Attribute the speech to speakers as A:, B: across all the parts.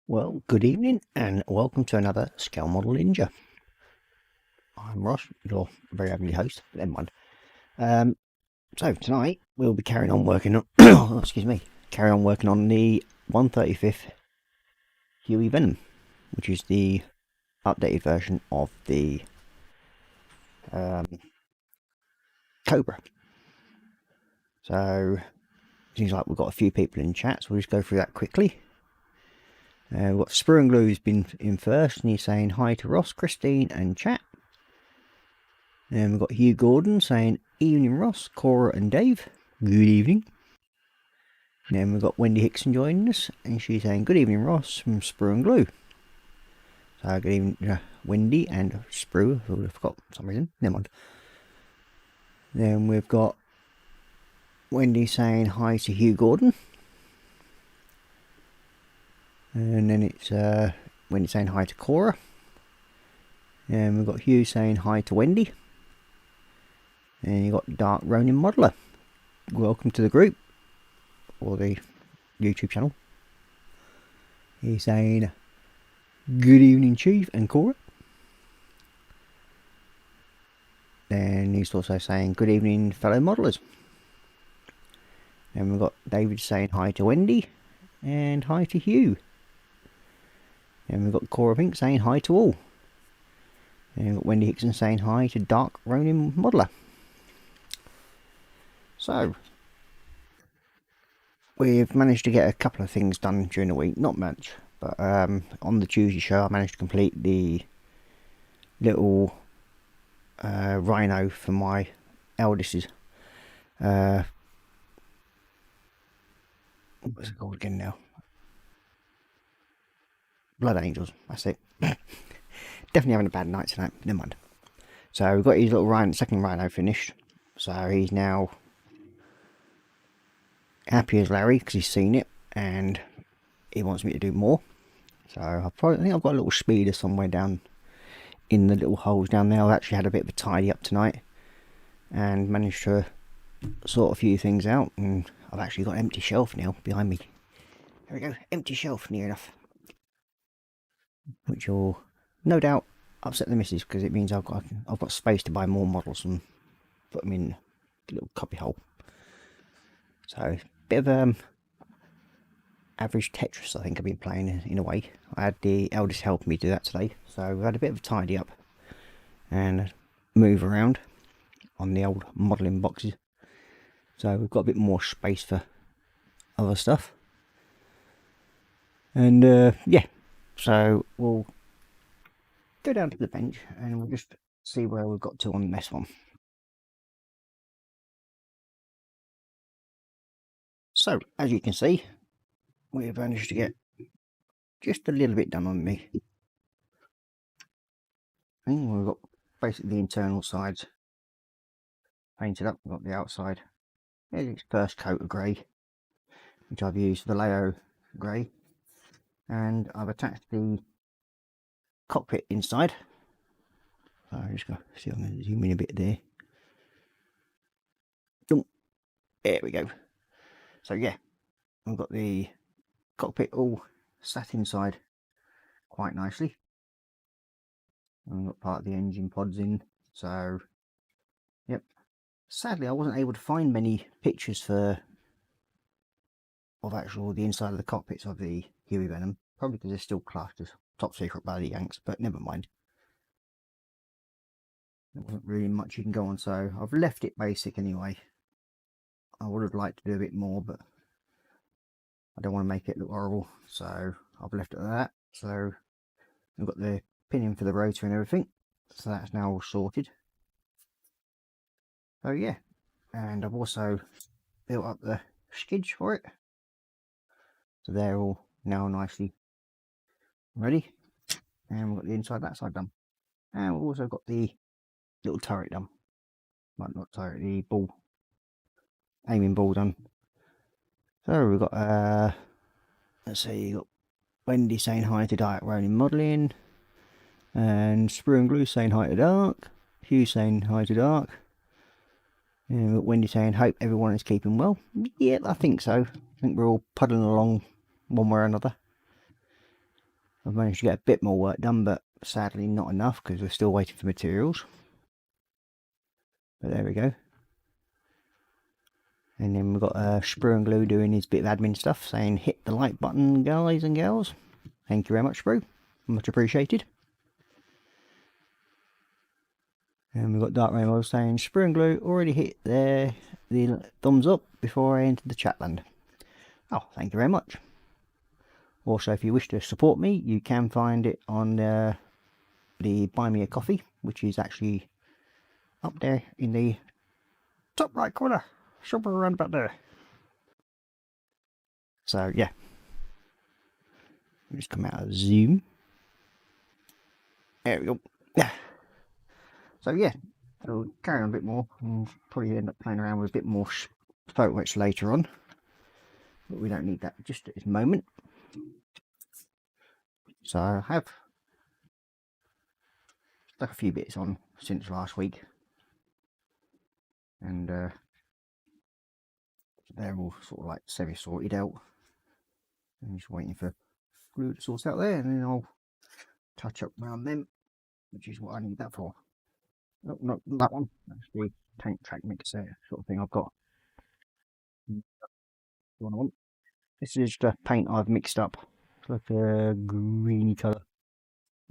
A: Well, good evening and welcome to another Scale Model Ninja. I'm Ross, your very ugly host, but never mind. So tonight we'll be carrying on working on, carry on working on the 135th Huey Venom, which is the updated version of the Cobra. So seems like we've got a few people in chat, so we'll just go through that quickly. We've got Sprue and Glue's been in first, and he's saying hi to Ross, Christine, and chat. And we've got Hugh Gordon saying, evening Ross, Cora and Dave. Good evening. And then we've got Wendy Hickson joining us, and she's saying, good evening Ross from Sprue and Glue. So good evening Wendy and Sprue, who I forgot for some reason, never mind. Then we've got Wendy saying hi to Hugh Gordon. And then it's Wendy saying hi to Cora. And we've got Hugh saying hi to Wendy. And you've got Dark Ronin Modeler. Welcome to the group, or the YouTube channel. He's saying, good evening Chief and Cora. Then he's also saying, good evening fellow modelers. And we've got David saying hi to Wendy, and hi to Hugh. And we've got Cora Pink saying hi to all. And we've got Wendy Hickson saying hi to Dark Ronin Modeler. So, we've managed to get a couple of things done during the week, not much, but on the Tuesday show I managed to complete the little rhino for my eldest's what's it called again now? Blood Angels, that's it. Definitely having a bad night tonight, never mind. So we've got his little rhino, second rhino finished, so he's now happy as Larry because he's seen it and he wants me to do more. So I think I've got a little speeder somewhere down in the little holes down there. I've actually had a bit of a tidy up tonight and managed to sort a few things out, and I've actually got an empty shelf now behind me. There we go, empty shelf near enough, which will no doubt upset the missus because it means I've got space to buy more models and put them in the little copy hole. So bit of average Tetris I think I've been playing in a way. I had the eldest help me do that today, so we had a bit of a tidy up and move around on the old modelling boxes, so we've got a bit more space for other stuff. And yeah, so we'll go down to the bench and we'll just see where we've got to on this one. So as you can see, we've managed to get just a little bit done on me. And we've got basically the internal sides painted up. We've got the outside. Here's its first coat of grey, which I've used Vallejo grey, and I've attached the cockpit inside. So I'm just going to see if I can zoom in a bit there. There we go. So yeah, we've got the cockpit all sat inside quite nicely. And we've got part of the engine pods in. So yep. Sadly, I wasn't able to find many pictures of actual the inside of the cockpits of the Huey Venom, probably because they're still classed as top secret by the Yanks, but never mind. There wasn't really much you can go on, so I've left it basic anyway. I would have liked to do a bit more, but I don't want to make it look horrible, so I've left it at that. So I've got the pinion for the rotor and everything, so that's now all sorted. So yeah, and I've also built up the skids for it, so they're all now nicely ready. And we've got the inside that side done, and we've also got the little turret done. Well, not turret, the ball, aiming ball done. So we've got let's see, you've got Wendy saying hi to Dark Ronin Modelling, and Sprue and Glue saying hi to Dark, Hugh saying hi to Dark, and we've got Wendy saying hope everyone is keeping well. Yeah, I think so. I think we're all puddling along one way or another. I've managed to get a bit more work done, but sadly not enough because we're still waiting for materials. But there we go. And then we've got Sprue and Glue doing his bit of admin stuff, saying hit the like button, guys and girls. Thank you very much, Sprue. Much appreciated. And we've got Dark Rainbow saying Sprue and Glue already hit the thumbs up before I entered the chatland. Oh, thank you very much. Also, if you wish to support me, you can find it on the Buy Me a Coffee, which is actually up there in the top right corner, somewhere around about there. So yeah, just come out of Zoom. There we go. Yeah. So yeah, so we'll carry on a bit more and probably end up playing around with a bit more photo etch later on, but we don't need that just at this moment. So I have stuck a few bits on since last week, and they're all sort of like semi-sorted out. I'm just waiting for glue to sort out there, and then I'll touch up around them, which is what I need that for. No, not that one. That's the tank track mixer sort of thing I've got. One I want. This is the paint I've mixed up. It's like a greeny colour,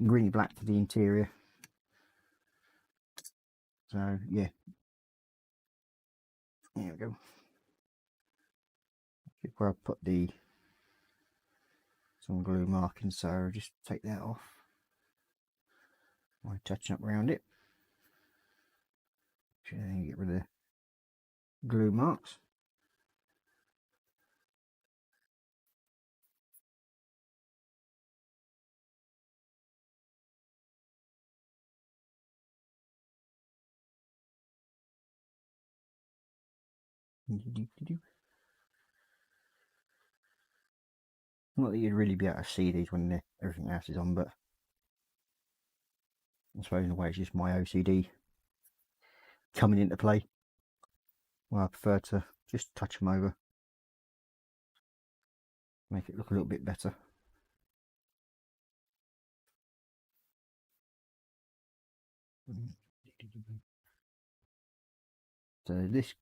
A: greeny black for the interior. So yeah, there we go. Where I put some glue marking, so I'll just take that off by touching up around it. Then get rid of the glue marks. Not that you'd really be able to see these when everything else is on, but I suppose in a way it's just my OCD coming into play. Well, I prefer to just touch them over, make it look a little bit better. So this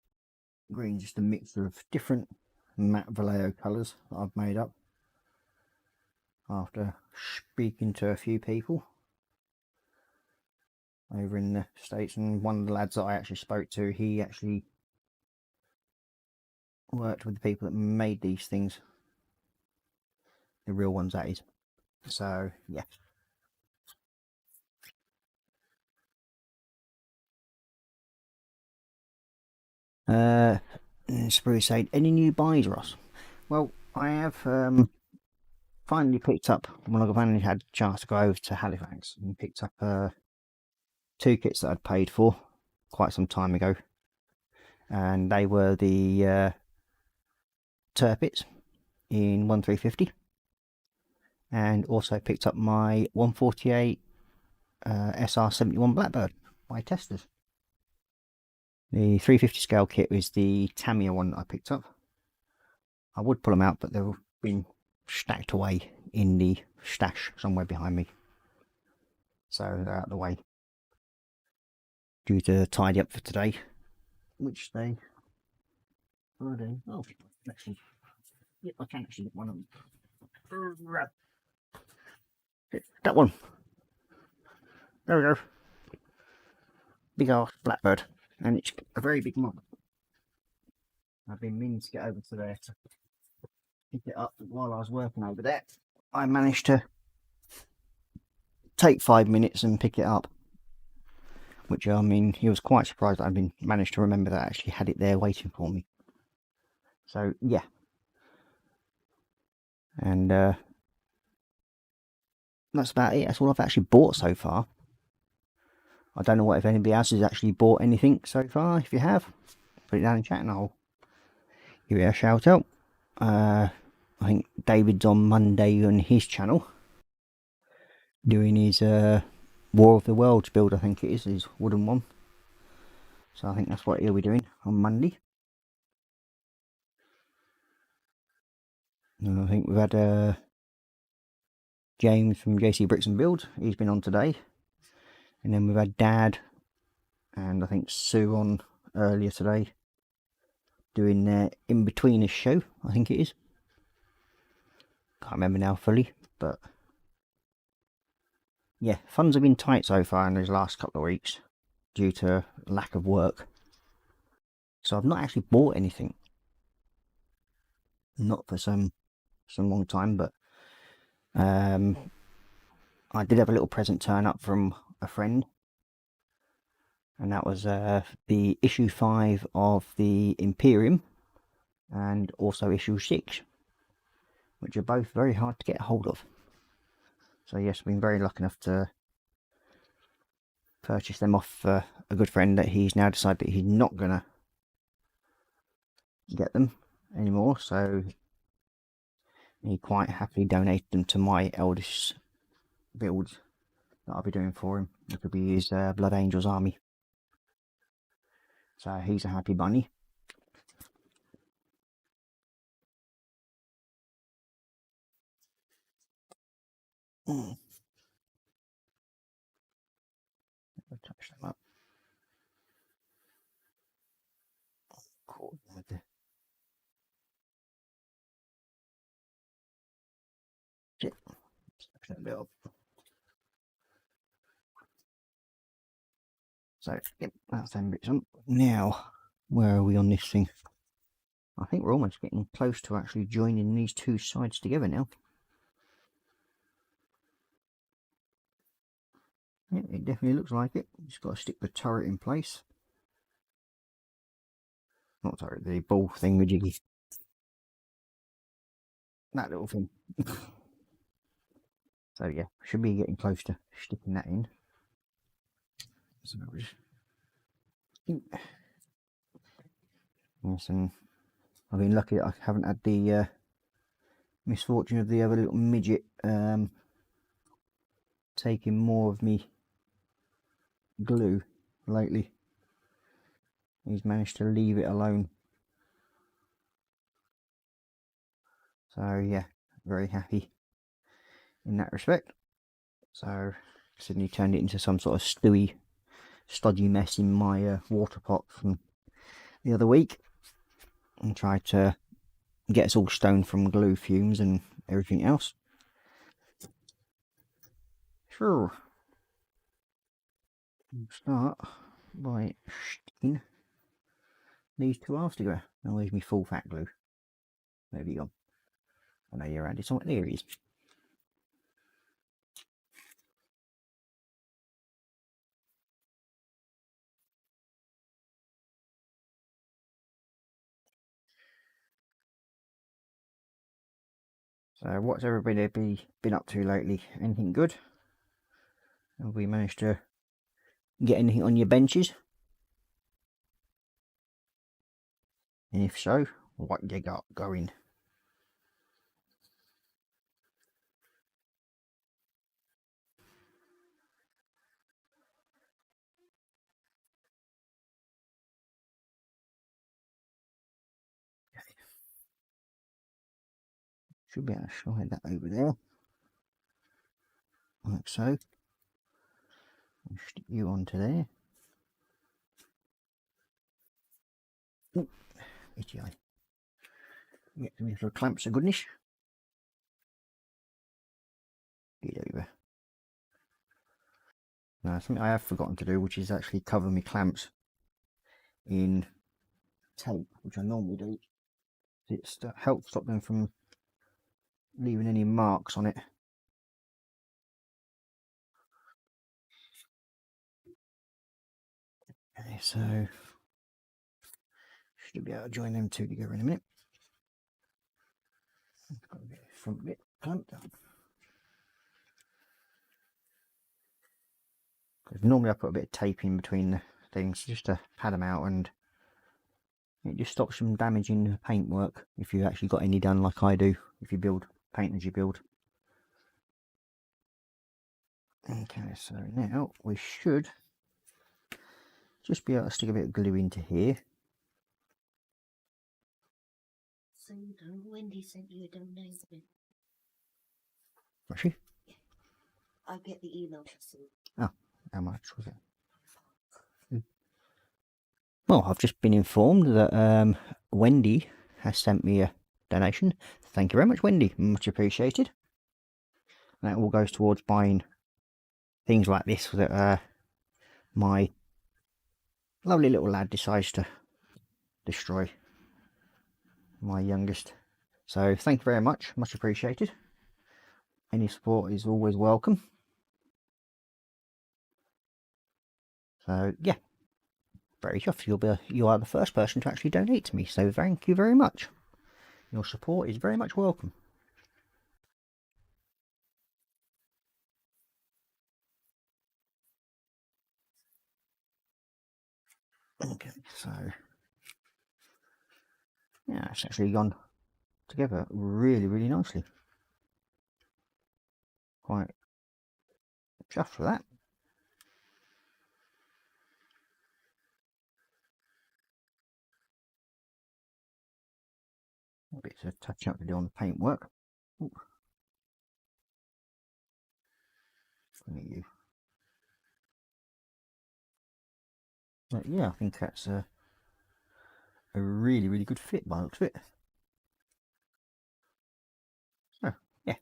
A: green is just a mixture of different matte Vallejo colours that I've made up after speaking to a few people over in the States, and one of the lads that I actually spoke to, he actually worked with the people that made these things, the real ones that is. So yeah. Sprue said, any new buys, Ross? Well, I have finally picked up, when I finally had a chance to go over to Halifax, and picked up 2 kits that I'd paid for quite some time ago, and they were the Tirpitz in 1350, and also picked up my 148 SR71 Blackbird by Testers. The 350 scale kit was the Tamiya one that I picked up. I would pull them out, but they've been stacked away in the stash somewhere behind me, so they're out of the way due to tidy up for today, which they are doing. Oh, actually, yep, I can actually get one of them. That one. There we go. Big ass Blackbird, and it's a very big mob. I've been meaning to get over to there to pick it up while I was working over there. I managed to take 5 minutes and pick it up, which, I mean, he was quite surprised that I'd managed to remember that I actually had it there waiting for me. So yeah, and that's about it. That's all I've actually bought so far. I don't know if anybody else has actually bought anything so far. If you have, put it down in chat and I'll give it a shout out. I think David's on Monday on his channel doing his War of the Worlds build, I think it is, his wooden one. So I think that's what he'll be doing on Monday. And I think we've had James from JC Bricks and Build. He's been on today. And then we've had Dad and I think Sue on earlier today doing their in-betweeners show, I think it is. Can't remember now fully, but yeah, funds have been tight so far in these last couple of weeks due to lack of work. So I've not actually bought anything. Not for some long time, but I did have a little present turn up from a friend, and that was the issue 5 of the Imperium and also issue 6, which are both very hard to get a hold of. So yes, I've been very lucky enough to purchase them off a good friend that he's now decided that he's not gonna get them anymore, so he quite happily donated them to my eldest builds that I'll be doing for him. It could be his Blood Angels army. So he's a happy bunny. I'll touch them up. Cool. That bit up. So yep, that's them bits on. Now, where are we on this thing? I think we're almost getting close to actually joining these two sides together now. Yeah, it definitely looks like it. Just got to stick the turret in place. Not turret, the ball thing with jiggy. That little thing. So yeah, should be getting close to sticking that in. So yes, and I've been lucky that I haven't had the misfortune of the other little midget taking more of me glue lately. He's managed to leave it alone. So yeah, very happy in that respect. So Sydney turned it into some sort of stewy, stodgy mess in my water pot from the other week, and tried to get us all stoned from glue fumes and everything else. Sure. We'll start by sticking these two halves together. Now where's my full fat glue? There you go. I know you're around it somewhere. There he is. So what's everybody been up to lately? Anything good? Have we managed to get anything on your benches? And if so, what you got going? Should be able to slide that over there, like so. And stick you onto there. Ooh, itchy eye. Get some little clamps of goodness. Get over. Now, something I have forgotten to do, which is actually cover my clamps in tape, which I normally do. It helps stop them from leaving any marks on it. Okay, so should be able to join them two together in a minute. Got a bit of front bit clamped up. Because normally I put a bit of tape in between the things just to pad them out, and it just stops from damaging the paintwork if you've actually got any done like I do, if you build paint as you build. Okay, so now we should just be able to stick a bit of glue into here.
B: So Wendy sent you a donation.
A: Was she?
B: Yeah. I'll get the email soon.
A: Oh, how much was it? Well, I've just been informed that Wendy has sent me a donation. Thank you very much, Wendy. Much appreciated. That all goes towards buying things like this that my lovely little lad decides to destroy. My youngest. So thank you very much. Much appreciated. Any support is always welcome. So yeah, very chuffed. You are the first person to actually donate to me. So thank you very much. Your support is very much welcome. Okay, so yeah, it's actually gone together really, really nicely. Quite chuffed for that. A bit of touch up to do on the paintwork. Look at you. But yeah, I think that's a really, really good fit by the looks of it. So yeah,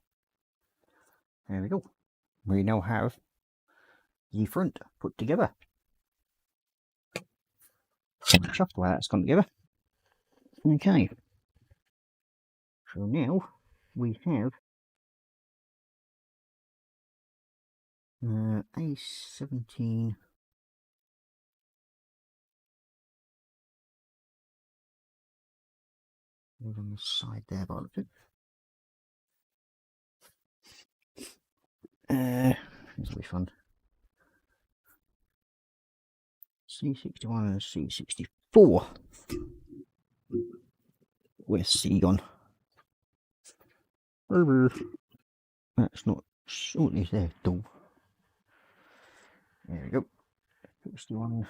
A: there we go. We now have the front put together. Chuffed the way that's gone together. Okay. So now we have A17 on the side there by the look of it. This will be fun. C61 and C64. Where's C gone? That's not shortly there, dull. There we go. 61.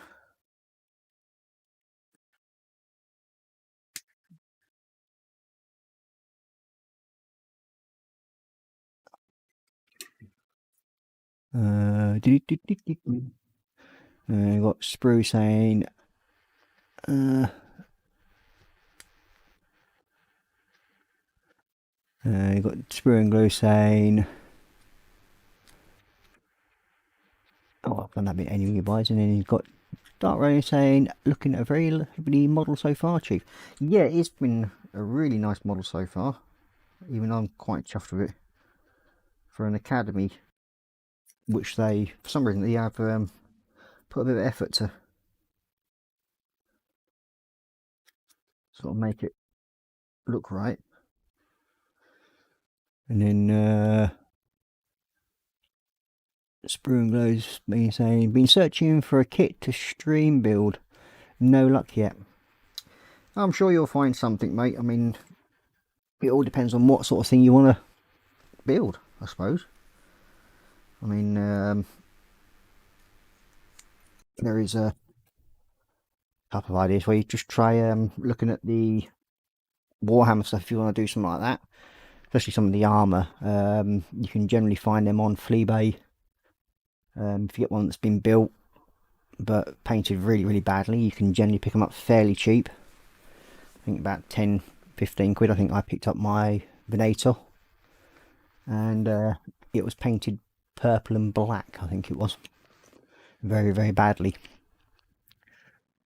A: Got Sprue saying you got Sprue and Glue saying I've done that bit anyway, guys, and then he's got Dark Radio saying looking at a very lovely model so far, Chief. Yeah, it's been a really nice model so far. Even I'm quite chuffed with it. For an academy, which they, for some reason, they have put a bit of effort to sort of make it look right. And then Sprue and Glow's been searching for a kit to stream build. No luck yet. I'm sure you'll find something, mate. I mean, it all depends on what sort of thing you want to build, I suppose. I mean, there is a couple of ideas where you just try looking at the Warhammer stuff if you want to do something like that. Especially some of the armour. You can generally find them on Fleabay. If you get one that's been built but painted really, really badly, you can generally pick them up fairly cheap. I think about 10-15 quid. I think I picked up my Venator, and it was painted purple and black, I think it was, very, very badly.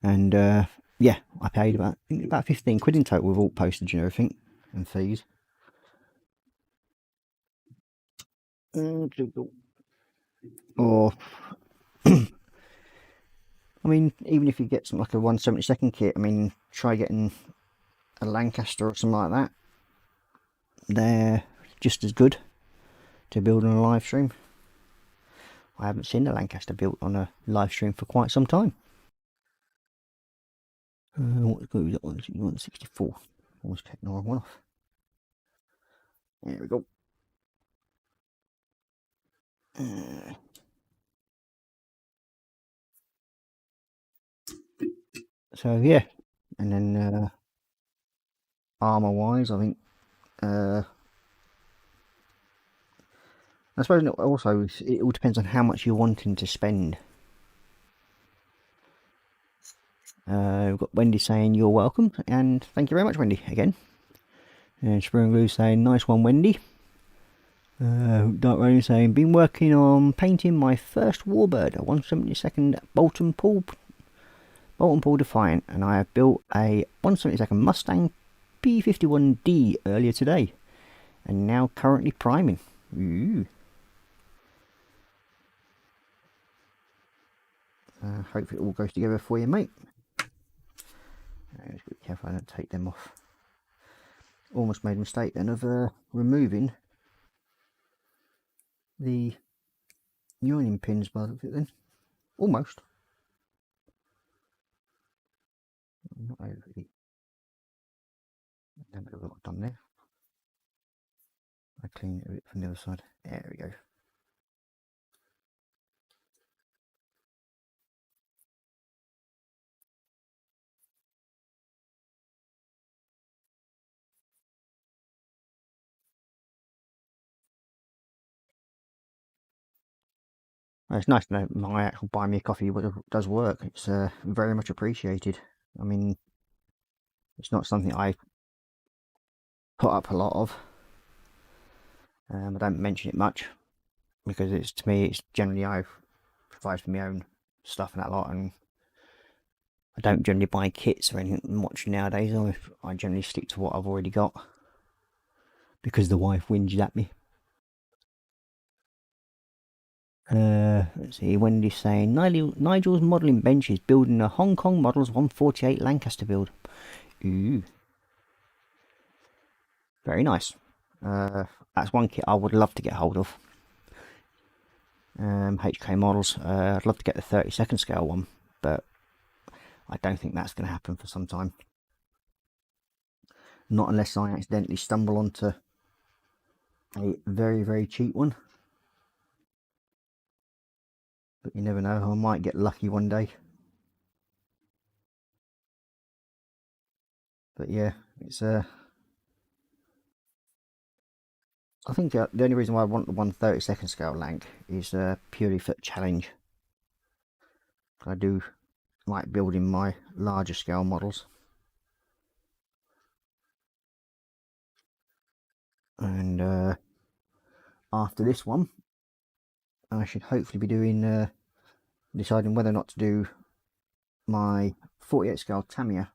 A: And yeah, I paid about 15 quid in total with all postage and everything and fees. Or I mean, even if you get something like a 1/72 kit, I mean, try getting a Lancaster or something like that. They're just as good to build on a live stream. I haven't seen a Lancaster built on a live stream for quite some time. What glue is that one? 164. Almost taken the wrong one off. There we go. So yeah, and then armour wise, I think I suppose also it all depends on how much you're wanting to spend. We've got Wendy saying you're welcome, and thank you very much, Wendy, again. And Spring Glue saying nice one, Wendy. Dark Rain saying been working on painting my first Warbird, a 1/72 Bolton Pool Defiant, and I have built a 1/72 Mustang P51D earlier today, and now currently priming. Ooh. Hopefully it all goes together for you, mate. Just be careful I don't take them off. Almost made a mistake then of removing the joining pins by the look of it then. Almost. Not overly. Have a lot done there. I clean it a bit from the other side. There we go. It's nice to know my actual buy me a coffee does work. It's very much appreciated. I mean, it's not something I put up a lot of. I don't mention it much because it's, to me, it's generally I provide for my own stuff and that lot, and I don't generally buy kits or anything much nowadays. I generally stick to what I've already got because the wife whinges at me. Let's see, Wendy's saying Nigel's modelling bench is building a Hong Kong Models 148 Lancaster build. Ooh, very nice. That's one kit I would love to get hold of. HK Models. I'd love to get the 32nd scale one, but I don't think that's going to happen for some time. Not unless I accidentally stumble onto a very, very cheap one. But you never know, I might get lucky one day. But yeah, it's I think the only reason why I want the 1/32 scale Lanc is purely for challenge. I do like building my larger scale models. And after this one, I should hopefully be doing deciding whether or not to do my 48 scale Tamiya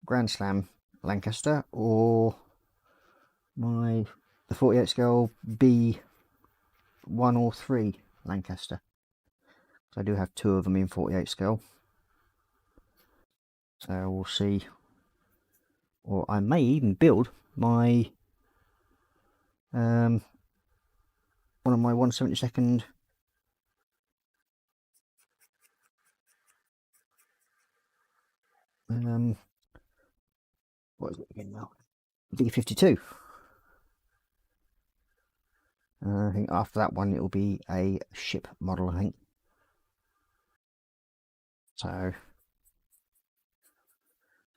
A: Grand Slam Lancaster or the 48 scale B1 or 3 Lancaster. So I do have two of them in 48 scale. So we'll see. Or I may even build my one of my 1/72 what is it again now? V52. I think after that one it will be a ship model, I think. So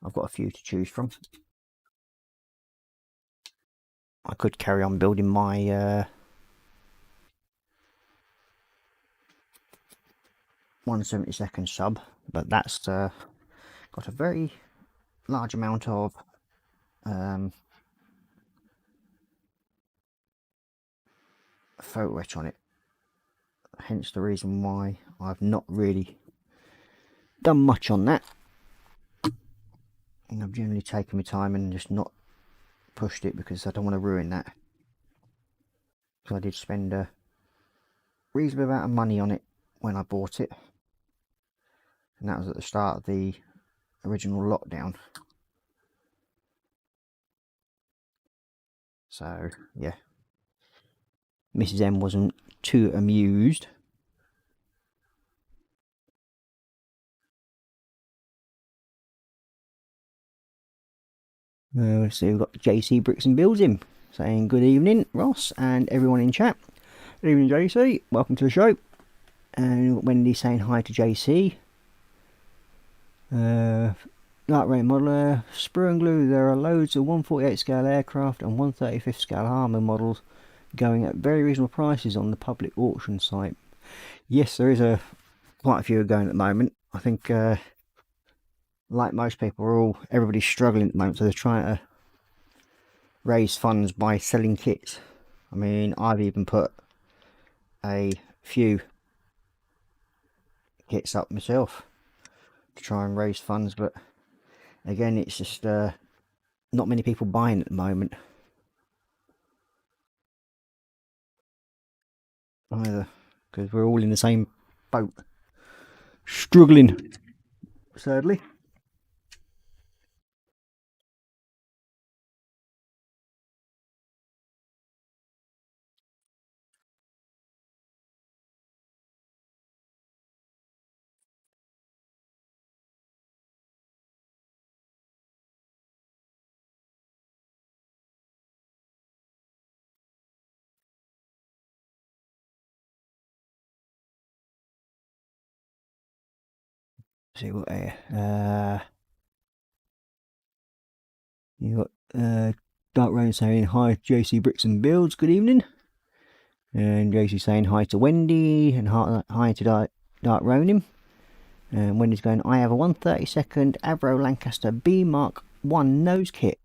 A: I've got a few to choose from. I could carry on building my 1/72 sub, but that's got a very large amount of photo etch on it, hence the reason why I've not really done much on that, and I've generally taken my time and just not pushed it because I don't want to ruin that. So I did spend a reasonable amount of money on it when I bought it, and that was at the start of the original lockdown. So yeah, Mrs. M wasn't too amused. So we've got JC Bricks and Builds in saying good evening, Ross, and everyone in chat. Good evening, JC. Welcome to the show. And Wendy saying hi to JC. Dark Rain Modeler, Sprue and Glue. There are loads of 1/48 scale aircraft and 1/35 scale armour models going at very reasonable prices on the public auction site. Yes, there is quite a few going at the moment. I think like most people, everybody's struggling at the moment, so they're trying to raise funds by selling kits. I mean, I've even put a few kits up myself to try and raise funds, but again, it's just not many people buying at the moment either, because we're all in the same boat, struggling, sadly. See what you got Dark Rain saying hi JC Bricks and Builds, good evening. And JC saying hi to Wendy and hi to Dark Ronin. And Wendy's going, I have a 132nd Avro Lancaster B Mark 1 nose kit.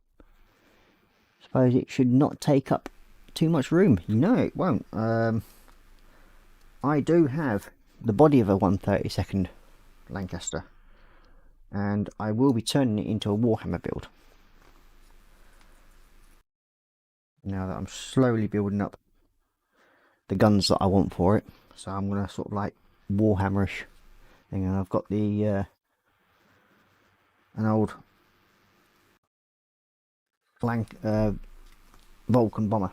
A: Suppose it should not take up too much room. No, it won't. I do have the body of a 132nd Lancaster, and I will be turning it into a Warhammer build now that I'm slowly building up the guns that I want for it. So I'm gonna sort of like Warhammerish thing, and I've got the an old Vulcan bomber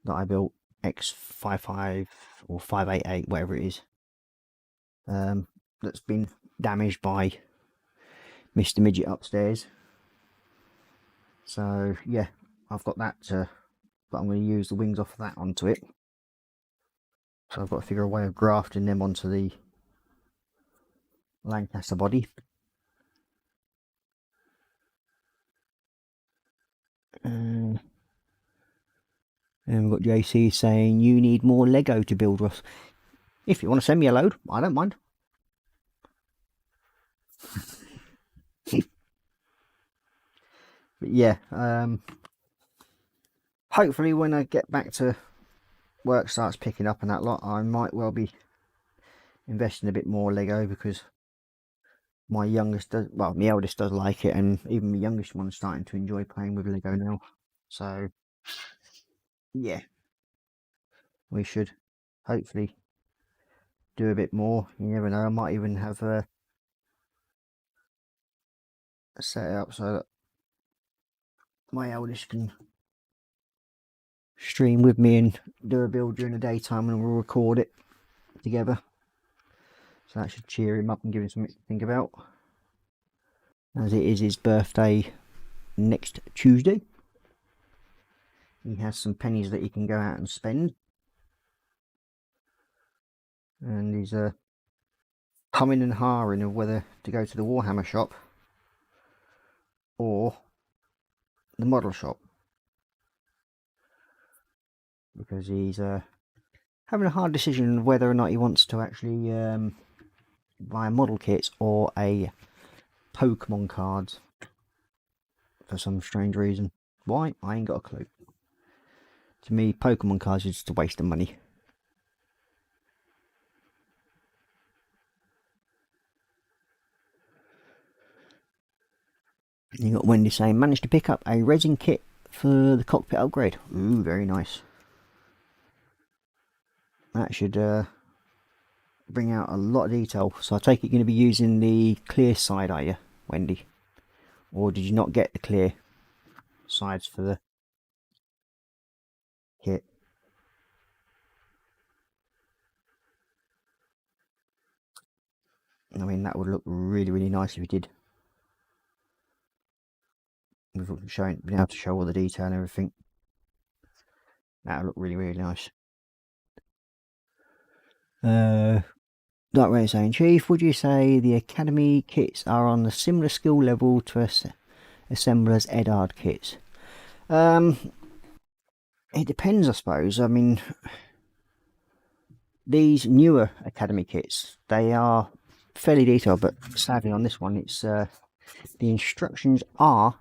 A: that I built, X55 or 588, whatever it is, that's been damaged by Mr. Midget upstairs. So yeah, I've got that, but I'm going to use the wings off of that onto it. So I've got to figure a way of grafting them onto the Lancaster body. And we've got JC saying, you need more Lego to build, Russ. If you want to send me a load, I don't mind. But yeah, hopefully when I get back to work starts picking up and that lot, I might well be investing a bit more Lego, because my youngest does, well, my eldest does like it, and even my youngest one's starting to enjoy playing with Lego now. So yeah, we should hopefully do a bit more. You never know, I might even have set it up so that my eldest can stream with me and do a build during the daytime, and we'll record it together. So that should cheer him up and give him something to think about, as it is his birthday next Tuesday. He has some pennies that he can go out and spend, and he's humming and hawing of whether to go to the Warhammer shop or the model shop, because he's having a hard decision of whether or not he wants to actually buy model kits or a Pokemon cards for some strange reason. Why? I ain't got a clue. To me, Pokemon cards is just a waste of money. You got Wendy saying, managed to pick up a resin kit for the cockpit upgrade. Ooh, very nice. That should bring out a lot of detail. So I take it you're going to be using the clear side, are you, Wendy? Or did you not get the clear sides for the kit? I mean, that would look really, really nice if you did. We've been able to show all the detail and everything. That would look really, really nice. Dark Ray saying, Chief, would you say the Academy kits are on a similar skill level to assemblers Edard kits? It depends, I suppose. I mean, these newer Academy kits, they are fairly detailed, but sadly on this one, it's the instructions are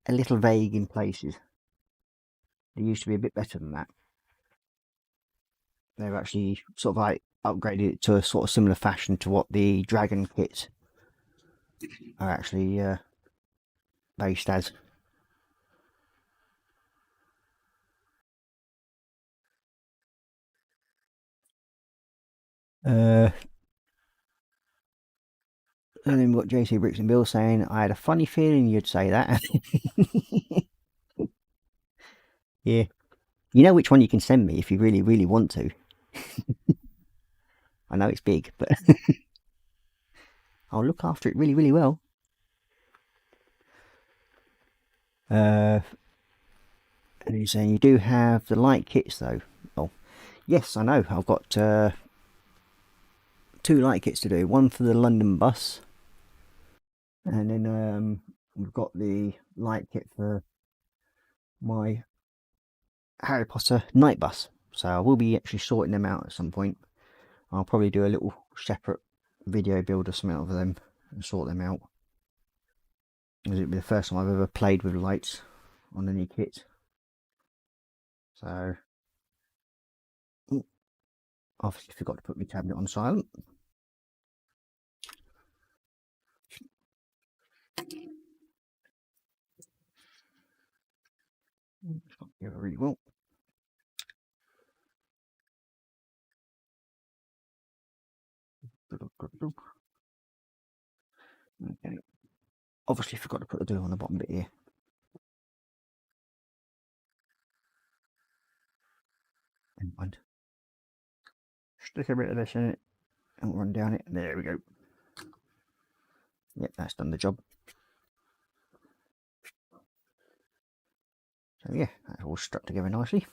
A: a little vague in places. They used to be a bit better than that. They've actually sort of like upgraded it to a sort of similar fashion to what the Dragon kits are actually based as. And then we've got JC Bricks and Bill saying, I had a funny feeling you'd say that. Yeah. You know which one you can send me if you really, really want to. I know it's big, but I'll look after it really, really well. And he's saying you do have the light kits though. Oh, yes, I know. I've got 2 light kits to do. One for the London bus, and then we've got the light kit for my Harry Potter night bus. So I will be actually sorting them out at some point. I'll probably do a little separate video build or something of them and sort them out. It'll be the first time I've ever played with lights on any kit. So, obviously forgot to put my cabinet on silent. It's not going really well. Okay. Obviously forgot to put the door on the bottom bit here. Never mind. Stick a bit of this in it and run down it. There we go. Yep, that's done the job. So yeah, that's all stuck together nicely.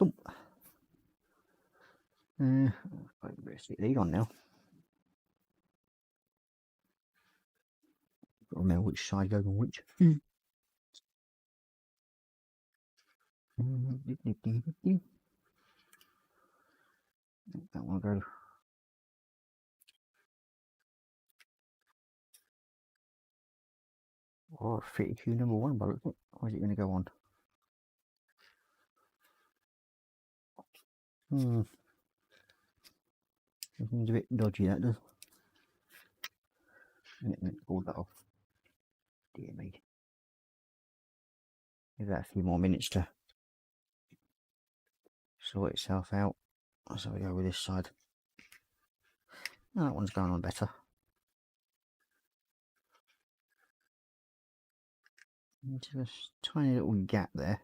A: Oh. I better stick these on now. Remember which side goes on which. That one go. Or 32 number 1, but or is it going to go on? It seems a bit dodgy, that does. Let me pull that off. Dear me. Give that a few more minutes to sort itself out. So we go with this side. Oh, that one's going on better. Just a tiny little gap there.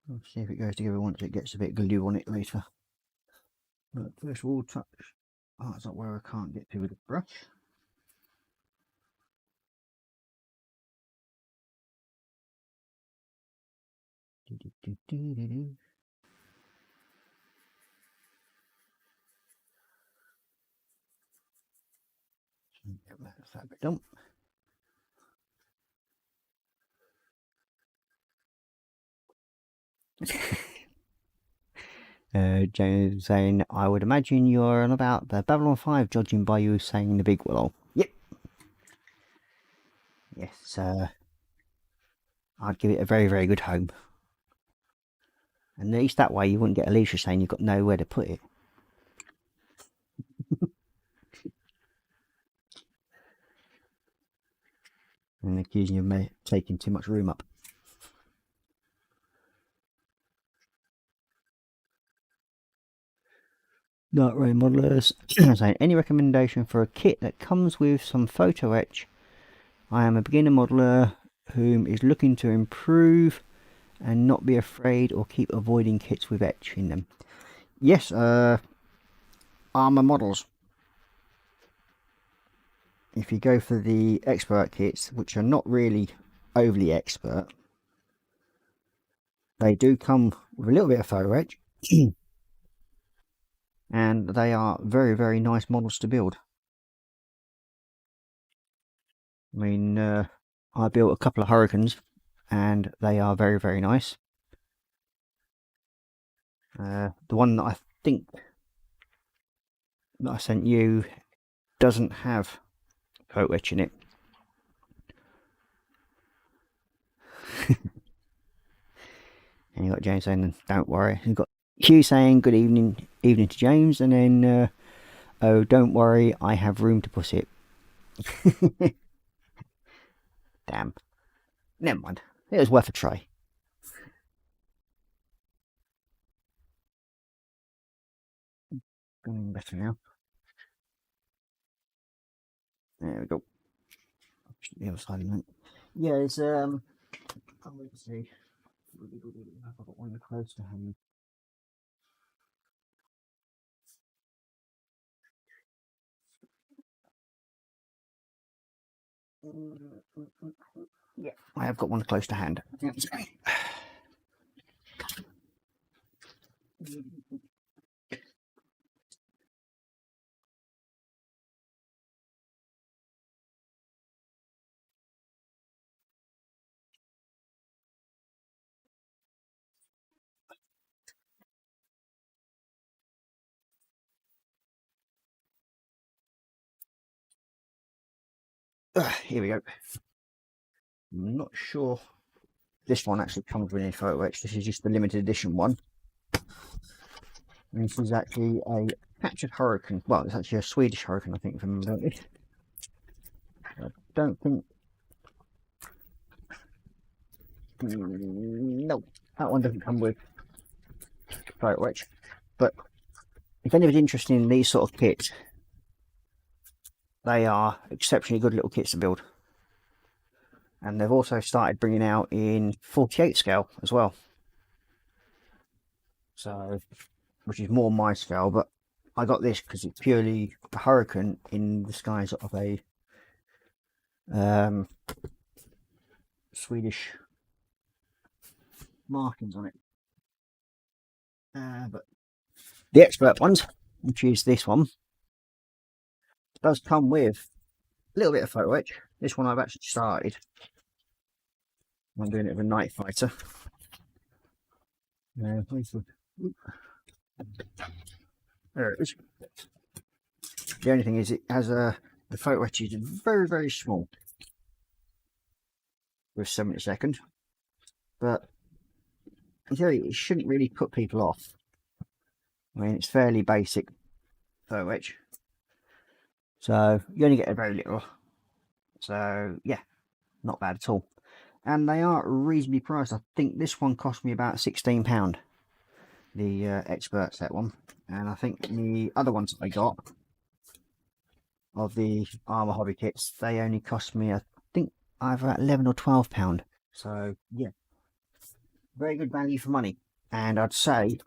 A: We'll see if it goes together once it gets a bit glue on it later. But first of all, touch parts up where I can't get to with a brush. That's that bit done. James saying, I would imagine you're on about the Babylon 5, judging by you saying the big willow. Yep. Yes, I'd give it a very, very good home. And at least that way you wouldn't get Alicia saying you've got nowhere to put it. And accusing you of taking too much room up. Dark Ray Modelers saying, any recommendation for a kit that comes with some photo etch? I am a beginner modeler whom is looking to improve and not be afraid or keep avoiding kits with etch in them. Yes, Armour Models. If you go for the expert kits, which are not really overly expert, they do come with a little bit of photo etch. And they are very, very nice models to build. I mean, I built a couple of Hurricanes and they are very, very nice. The one that I think that I sent you doesn't have photo etch in it. And you got James saying, "Don't worry." You got Hugh saying, "Good evening, evening to James," and then, "Oh, don't worry, I have room to put it." Damn. Never mind. It was worth a try. Going better now. There we go. The other side of that. Yeah, it's oh, let's see. I've got one close to hand. Yeah, I have got one close to hand. Here we go. I'm not sure this one actually comes with any photo etch. This is just the limited edition one. And this is actually a captured Hurricane. Well, it's actually a Swedish Hurricane, I think, if I remember rightly. I don't think. No, that one doesn't come with photo etch. But if anybody's interested in these sort of kits, they are exceptionally good little kits to build. And they've also started bringing out in 48 scale as well. So, which is more my scale, but I got this because it's purely a Hurricane in the guise of a Swedish markings on it. But the expert ones, which is this one, does come with a little bit of photo etch. This one I've actually started. I'm doing it with a Night Fighter. There it is. The only thing is it has the photo etch is very, very small with 70 but in theory it shouldn't really put people off. I mean, it's fairly basic photo etch, so you only get a very little, so yeah, not bad at all. And they are reasonably priced. I think this one cost me about £16, the expert set one, and I think the other ones I got of the Armour hobby kits, they only cost me, I think, either £11 or £12. So yeah, very good value for money, and I'd say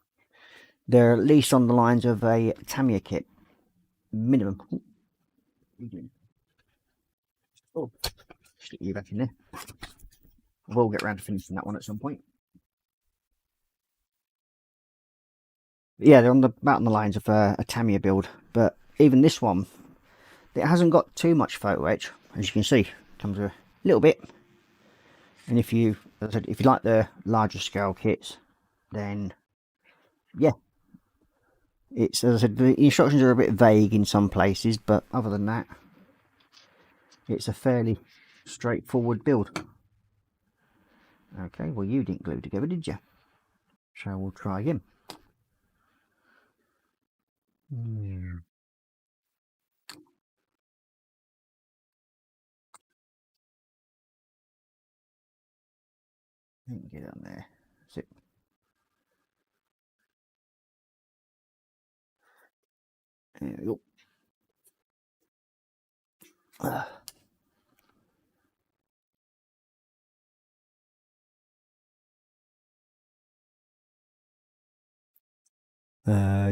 A: they're at least on the lines of a Tamiya kit minimum. Oh, stick you back in there. I will get around to finishing that one at some point. Yeah, they're about on the lines of a Tamiya build, but even this one, it hasn't got too much photo etch, as you can see. It comes with a little bit, and if you like the larger scale kits, then yeah, it's, as I said, the instructions are a bit vague in some places, but other than that, it's a fairly straightforward build. Okay, well, you didn't glue together, did you? So we'll try again. Get on there. That's it. There we go.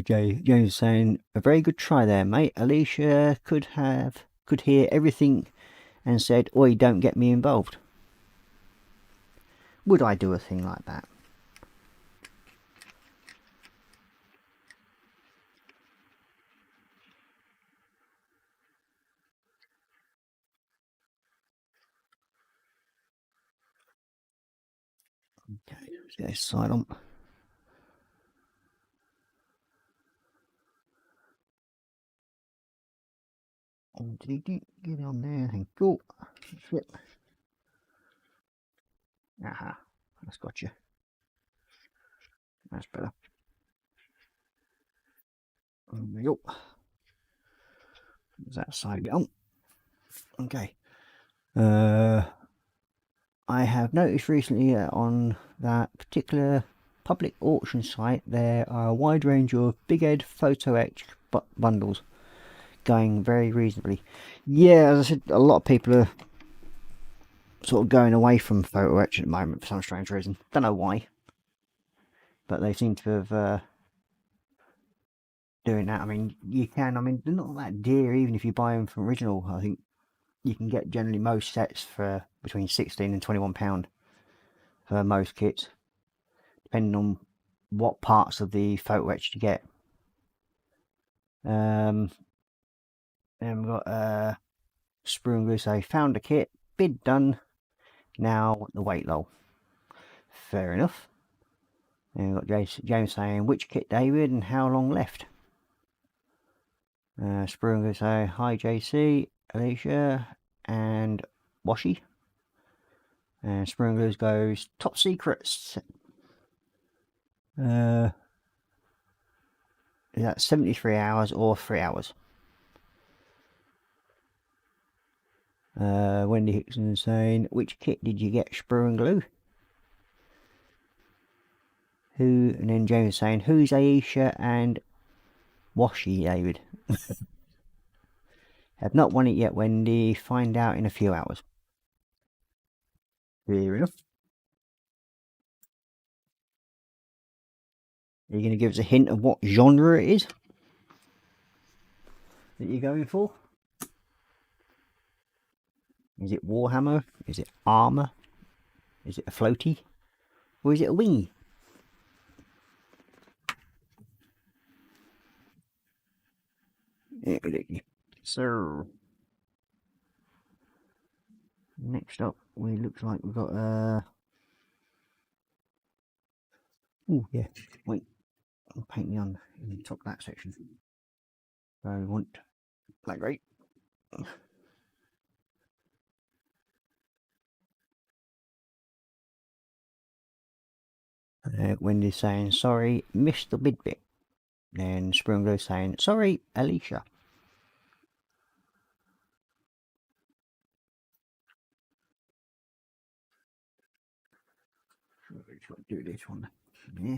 A: James saying, "A very good try there, mate. Alicia could hear everything and said, 'Oi, don't get me involved.'" Would I do a thing like that? Okay, let's get this side on. Get on there and go. Flip. Aha, that's got you. That's better. There we go. There's that side on. Okay. I have noticed recently on that particular public auction site there are a wide range of Big Ed photo etch bundles going very reasonably. Yeah, as I said, a lot of people are sort of going away from photo etch at the moment for some strange reason. Don't know why, but they seem to have doing that. I mean, you can. I mean, they're not that dear even if you buy them from original. I think you can get generally most sets for between £16 and £21 for most kits, depending on what parts of the photo etch you get. Then we've got Sprue and Glue say found a kit, bid done. Now the wait low. Fair enough. And we've got James saying which kit, David, and how long left. Sprue and Glue say hi JC, Alicia, and Washi. And Sprue and Glue goes top secrets. Is that 73 hours or 3 hours? Wendy Hickson saying, which kit did you get, Sprue and Glue? Who? And then James saying, who's Aisha and Washi, David? Have not won it yet, Wendy. Find out in a few hours. Fair enough. Are you going to give us a hint of what genre it is that you're going for? Is it Warhammer? Is it armor? Is it a floaty? Or is it a wingy? So, next up, we looks like we've got oh yeah, wait, I'll paint me on in the top of that section. So we want black grey. Wendy's saying sorry, missed the bid bit. Then Sprue and Glue saying sorry, Alicia. Let's do this one. Yeah.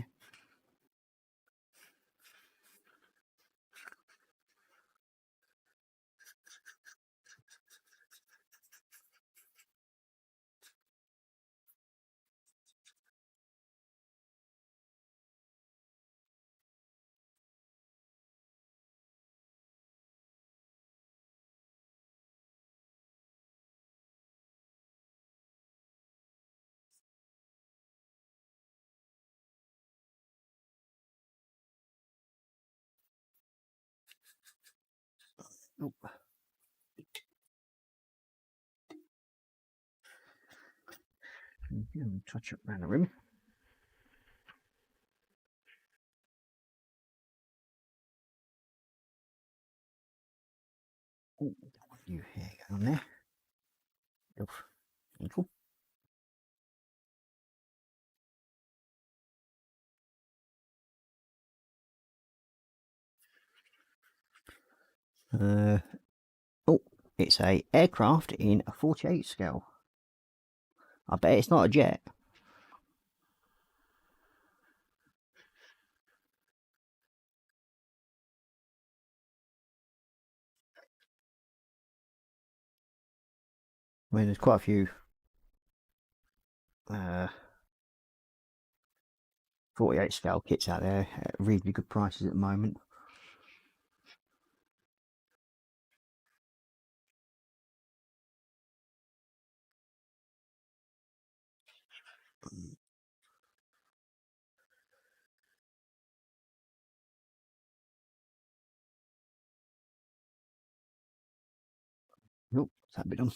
A: Oh. Touch up around the rim. Oh, what do you hair go on there? Oof. Cool. Oh, it's a aircraft in a 48 scale. I bet it's not a jet. I mean, there's quite a few 48 scale kits out there at reasonably good prices at the moment. Nope, that bit done.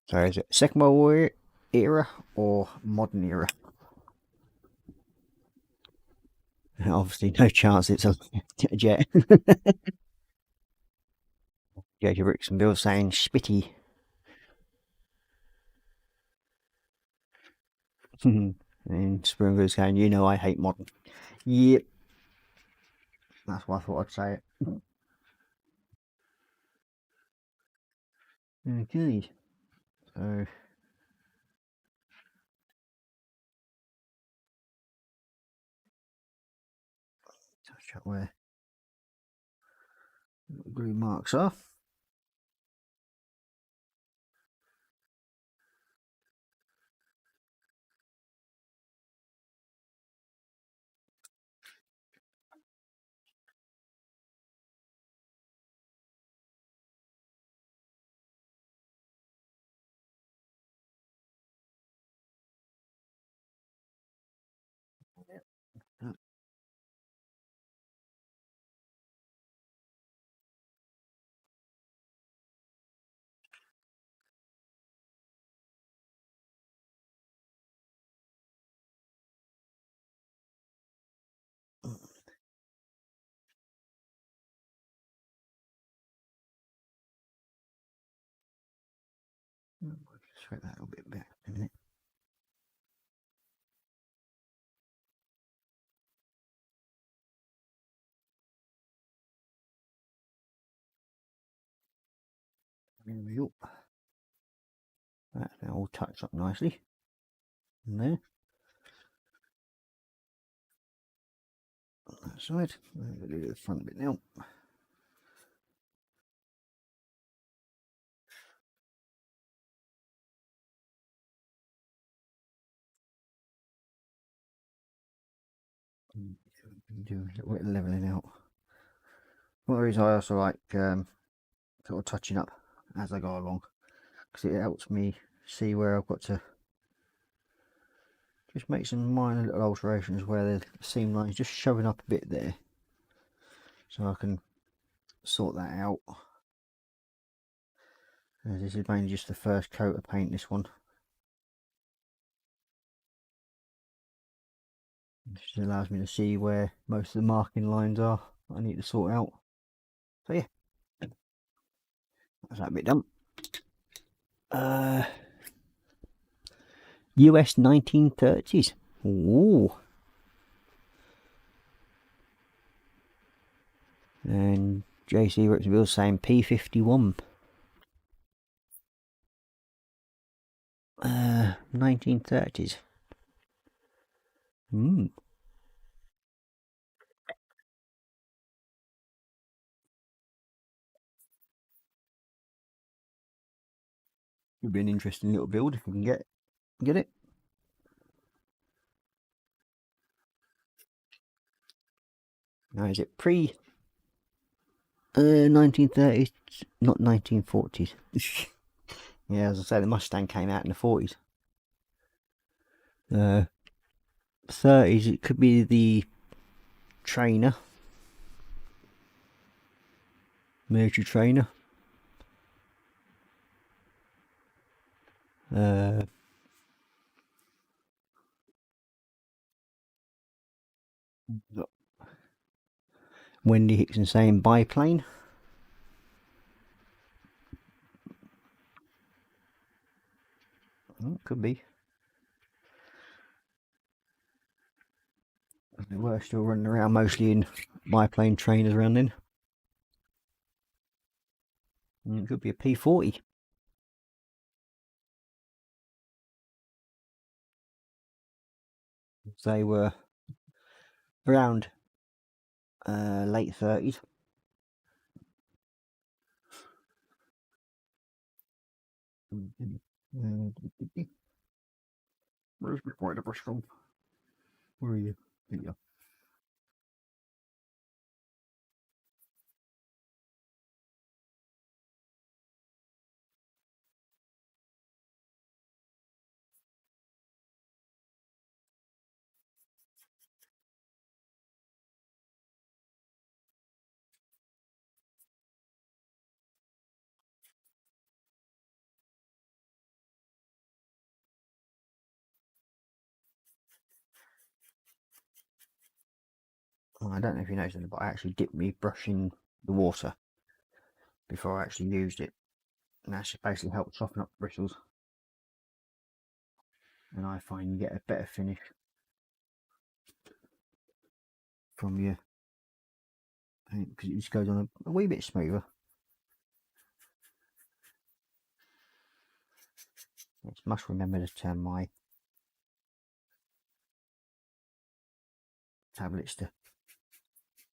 A: So is it Second World War era or modern era? Obviously, no chance it's a jet. J.J. Bricks and Bill saying spitty. And Spoongood's going, you know I hate modern. Yep. That's why I thought I'd say it. Okay. So touch up where the glue marks are. Sweat that a little bit back a minute. There we go. That's now all touched up nicely. And there. On that side. I'm going to do the front bit now. Do a little bit of levelling out. One of the reasons I also like sort of touching up as I go along, because it helps me see where I've got to just make some minor little alterations where the seam line is just showing up a bit there, so I can sort that out. This is mainly just the first coat of paint, this one. This just allows me to see where most of the marking lines are I need to sort out. So yeah, that's that bit done. US 1930s. Ooh. And JC Rixonville saying P51. 1930s. Hmm. Could be an interesting little build if we can get it. Now is it pre 1930s, not 1940s? Yeah, as I say, the Mustang came out in the 40s. 30s, it could be the trainer, military trainer. Wendy Hickson saying biplane. Oh, could be. They were still running around mostly in biplane trainers around then. It could be a P40. They were around late 30s. Where's my point of brush from? Where are you? There you go. I don't know if you noticed it, but I actually dipped my brush in the water before I actually used it, and that should basically help soften up the bristles, and I find you get a better finish from your paint because it just goes on a wee bit smoother. I must remember to turn my tablets to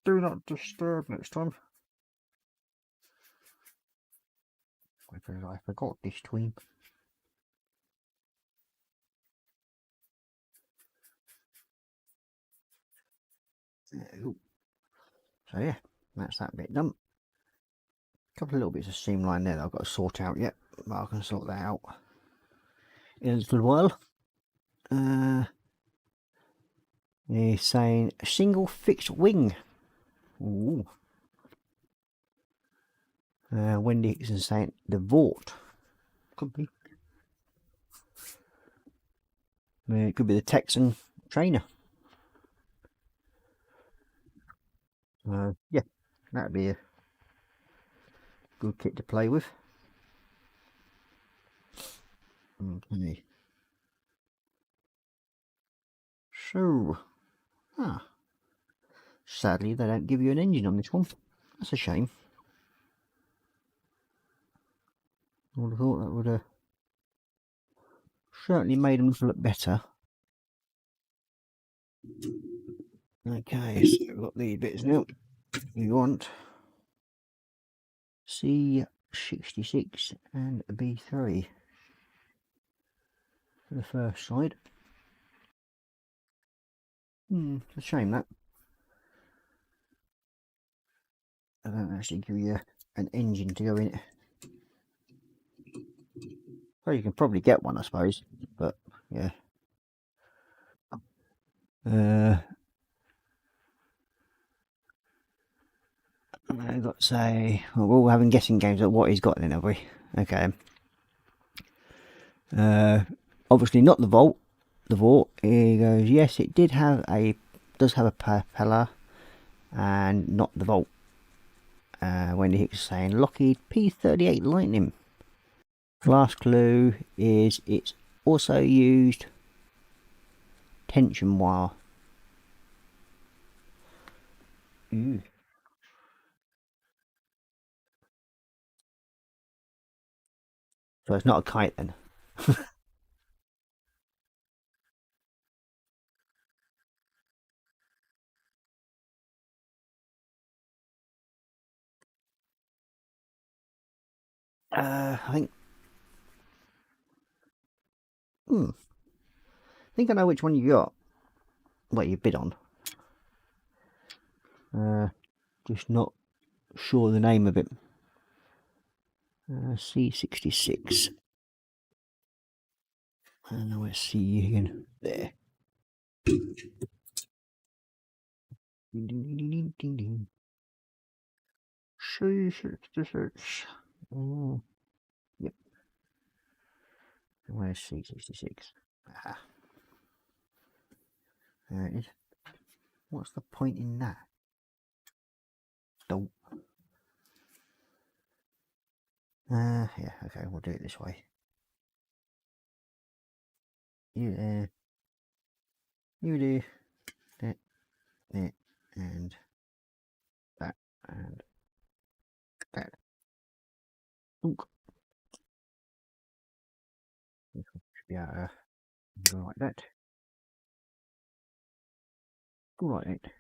A: do not disturb next time. Because I forgot this tweam. So yeah, that's that bit done. A couple of little bits of seam line there that I've got to sort out yet, but I can sort that out in a little while. He's saying a single fixed wing. Ooh. Wendy is saying the Vought. Could be. It could be the Texan trainer. Yeah, that'd be a good kit to play with. Okay. So, sadly they don't give you an engine on this one. That's a shame. I would have thought that would have certainly made them look better. Okay, so we've got these bits now. We want C66 and B3 for the first side. It's a shame that I don't actually give you an engine to go in it. Well, you can probably get one, I suppose, but yeah. I've got to say, well, we're all having guessing games at what he's got then, have we? Okay. Obviously not the Vought. The Vought. He goes, yes, it does have a propeller, and not the Vought. Wendy Hicks is saying Lockheed P38 Lightning. Last clue is it's also used tension wire. Ooh. So it's not a kite then. I think I know which one you got. What you bid on. Just not sure the name of it. C66. I don't know where C again. There. Ding, ding, ding, ding, ding. C66. Yep. Where's C66? Ah. There it is. What's the point in that? Don't. Yeah, okay, we'll do it this way. You there. You do. That, and that, and that. Oink. This one should be able to go like that. Go like that.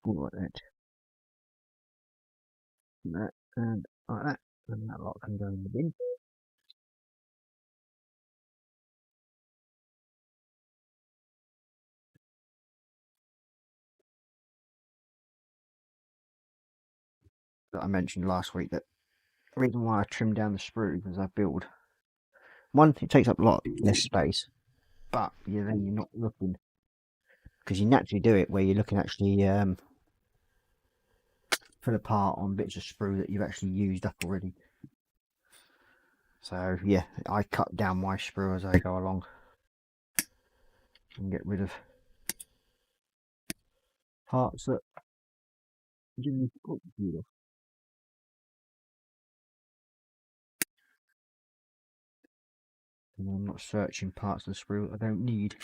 A: Go like that. And that, and like that. And that lot can go in the bin. That I mentioned last week, that the reason why I trimmed down the sprue was I build. One, it takes up a lot less space, but then you're not looking, because you naturally do it where you're looking actually pull apart on bits of sprue that you've actually used up already. So yeah, I cut down my sprue as I go along and get rid of parts that Jimmy put you off. And I'm not searching parts of the sprue I don't need.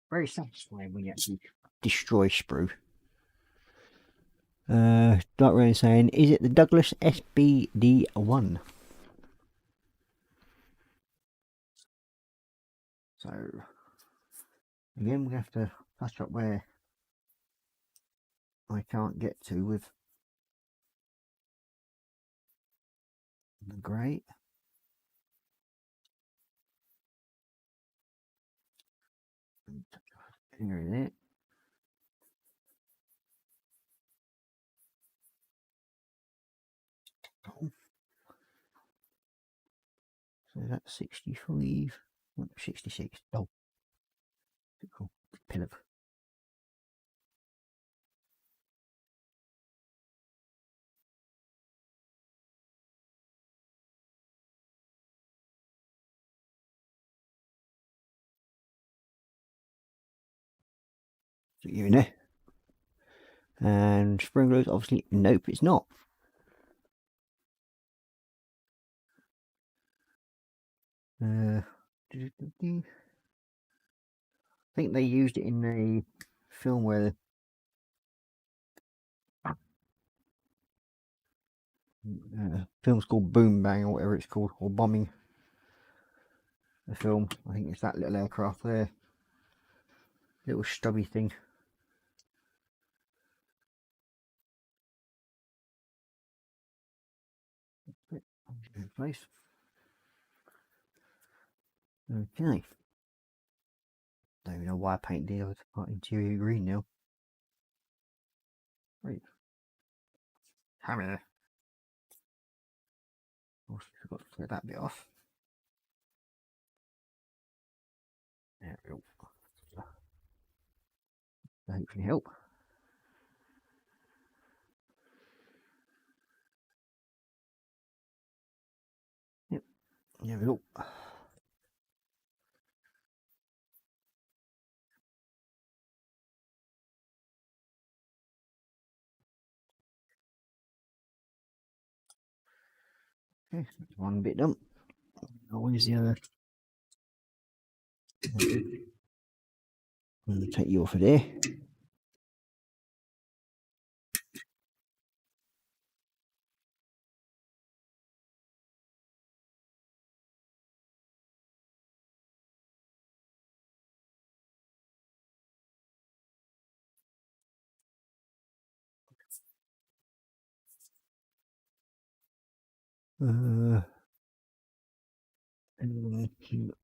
A: Very satisfying when you actually destroy sprue. Dark Rain saying, is it the Douglas SBD1? So, again, we have to touch up where I can't get to with the grey. Finger in it. Oh. So that's 65, 66. Oh, cool. Pillar. So you're in there. And spring glues, obviously, nope, it's not. I think they used it in a film where film's called Boom Bang or whatever it's called, or Bombing the film. I think it's that little aircraft there, little stubby thing. In place. Okay. Don't even know why I painted the other part interior green now. Right. Come here. Also forgot to clear that bit off. There we go. That hopefully help. Yep. There we go. Okay, that's one bit done. Oh, where's the other? I'm going to take you off of there.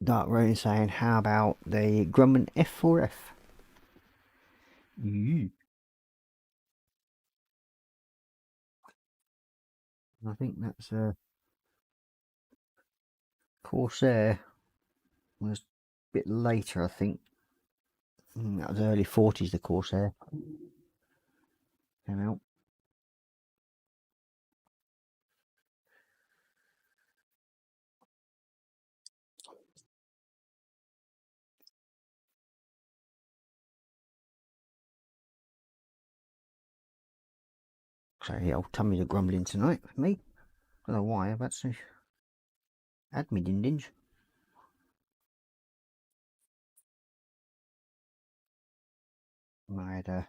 A: Dark Rain saying, how about the Grumman F4F? I think that's a Corsair. Was a bit later, I think. That was early 40s, the Corsair came out. So yeah, old tummies are grumbling tonight with me. I don't know why, I've actually had me dindins. I had a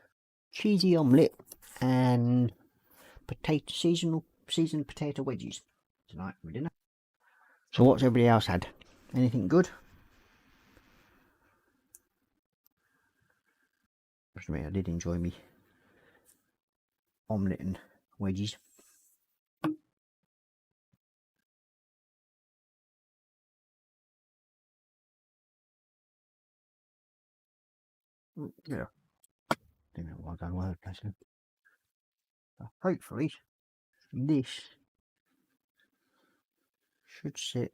A: cheesy omelette and seasoned potato wedges tonight for dinner. So what's everybody else had? Anything good? Trust me, I did enjoy me omelette and wedges. Yeah. Don't know why I don't work actually. So hopefully this should sit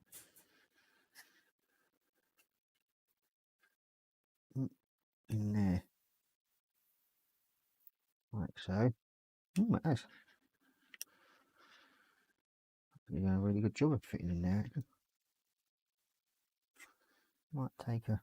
A: in there. so. It has. You're doing a really good job of fitting in there. Might take a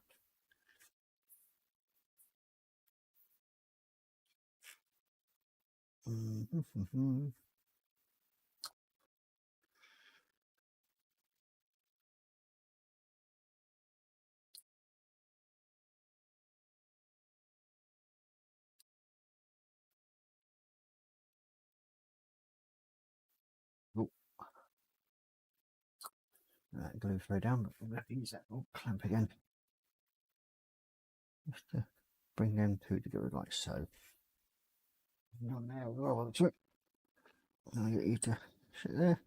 A: oh. That glue fell down, but we'll have to use that clamp again. Just to bring them two together like so. Now well onto it. Now I get you to sit there.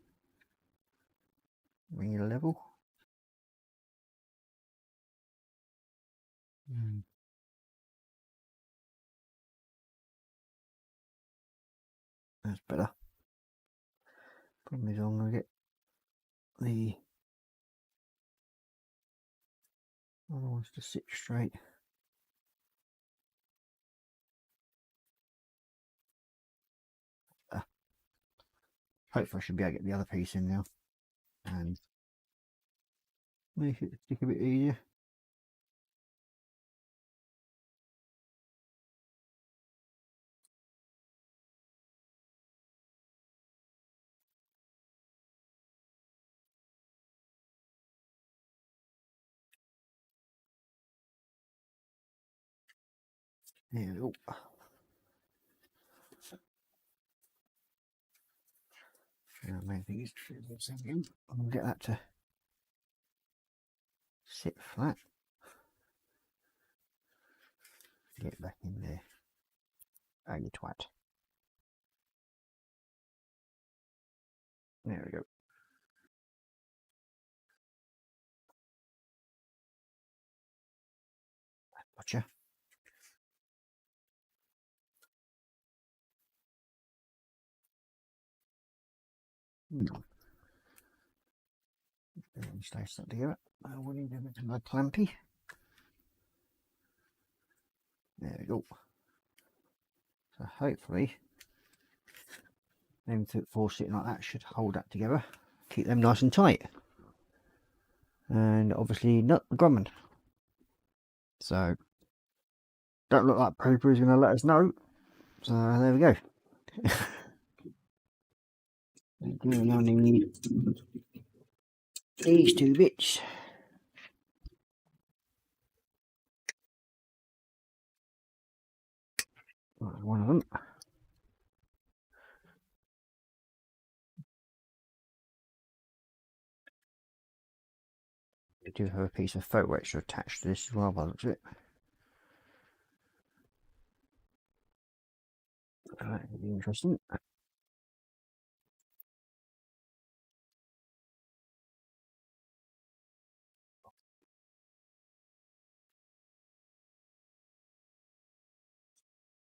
A: Bring you level. That's better. Problem is I'm going to get the other ones to sit straight. Hopefully I should be able to get the other piece in now and make it stick a bit easier. There we go. The main thing is I'll get that to sit flat. Get back in there. Oh, you twat. There we go. Gotcha. Stay stuck together. I will need a bit of my clampy. There we go. So hopefully, them four sitting like that should hold that together. Keep them nice and tight. And obviously not the Grumman. So don't look like Pooper is going to let us know. So there we go. We only need these two bits. That's one of them. We do have a piece of photo extra attached to this as well by the looks of it. That would be interesting.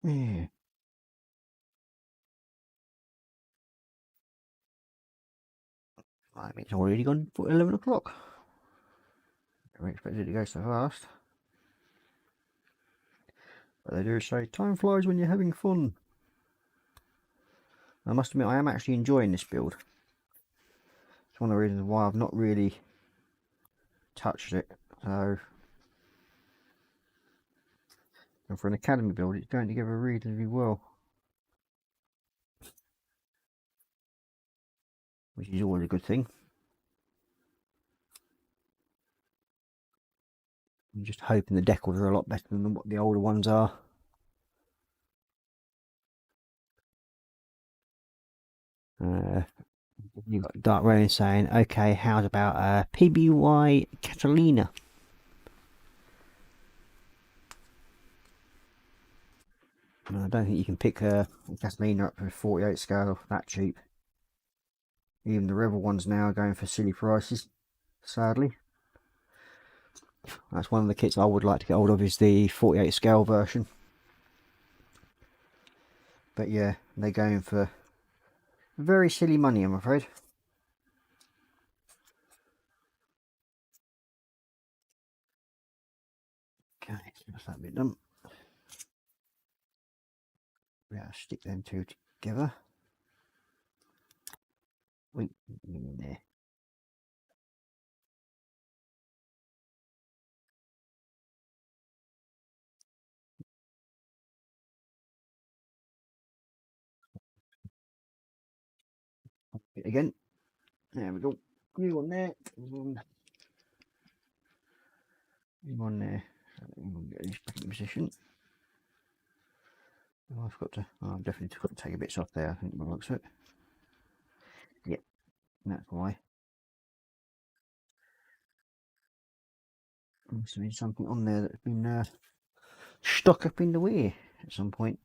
A: Yeah. I mean, it's already gone for 11 o'clock. Never expected it to go so fast. But they do say time flies when you're having fun. I must admit, I am actually enjoying this build. It's one of the reasons why I've not really touched it. So, and for an academy build, it's going together reasonably well. Which is always a good thing. I'm just hoping the decals are a lot better than what the older ones are. You've got Dark Rain saying, okay, how's about PBY Catalina? I don't think you can pick a Catalina up for 48 scale that cheap. Even the Rebel ones now are going for silly prices, sadly. That's one of the kits I would like to get hold of, is the 48 scale version. But yeah, they're going for very silly money, I'm afraid. Okay, that's that bit done. Yeah, stick them two together. Wait, in there. Again. There we go. Glue on there. Glue on there. Get this back in position. Oh, I've got to. Oh, I've definitely got to take a bit off there. I think by the looks of it. Yep, that's why. Must have been something on there that's been stuck up in the way at some point.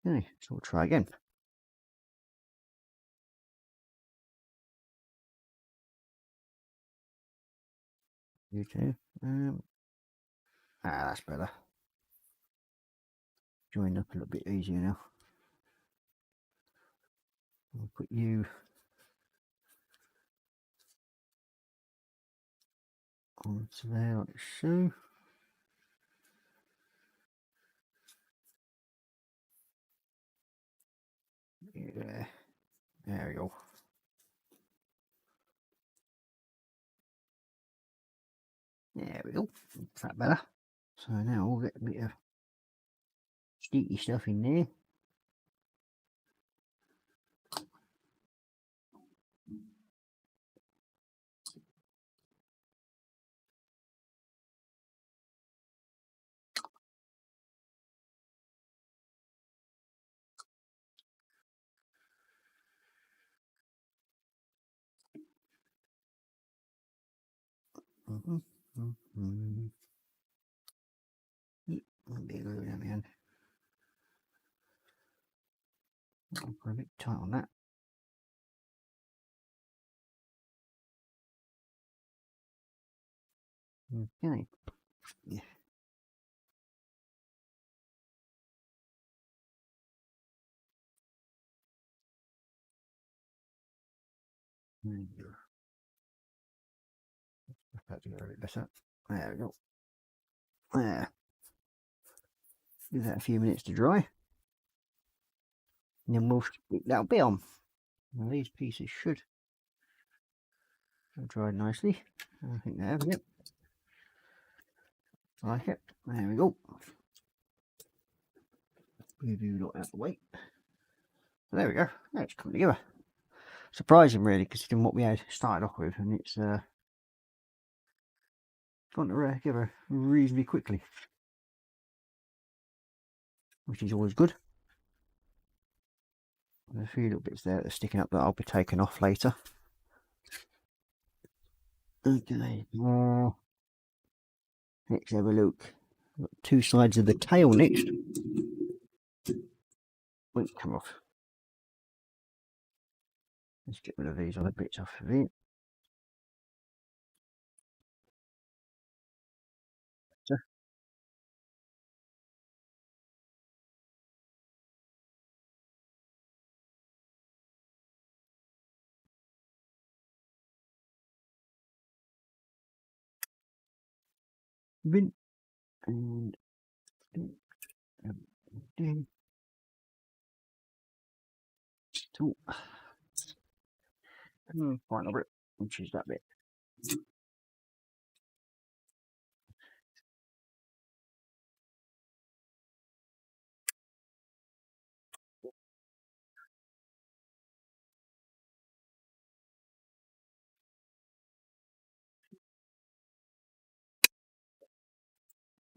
A: Okay, so we'll try again. You too. That's better. Join up a little bit easier now. I'll put you onto there like so. Yeah, there we go. There we go. Is that better? So now we'll get a bit of sticky stuff in there. Big glue down the end. I'll put a bit tight on that. Okay. Yeah. There you go. That's a bit better. There we go. There. Give that a few minutes to dry. And then we'll stick that bit on. Now these pieces should have dried nicely. I think they have, yep. I like it. There we go. Move you lot out the way. So there we go. Now it's coming together. Surprising really, considering what we had started off with, and it's gone together reasonably quickly, which is always good. There's a few little bits there that are sticking up that I'll be taking off later. Okay, let's have a look. Got two sides of the tail next. Won't come off. Let's get rid of these other bits off of it. Bin and two. Final bit, which is that bit.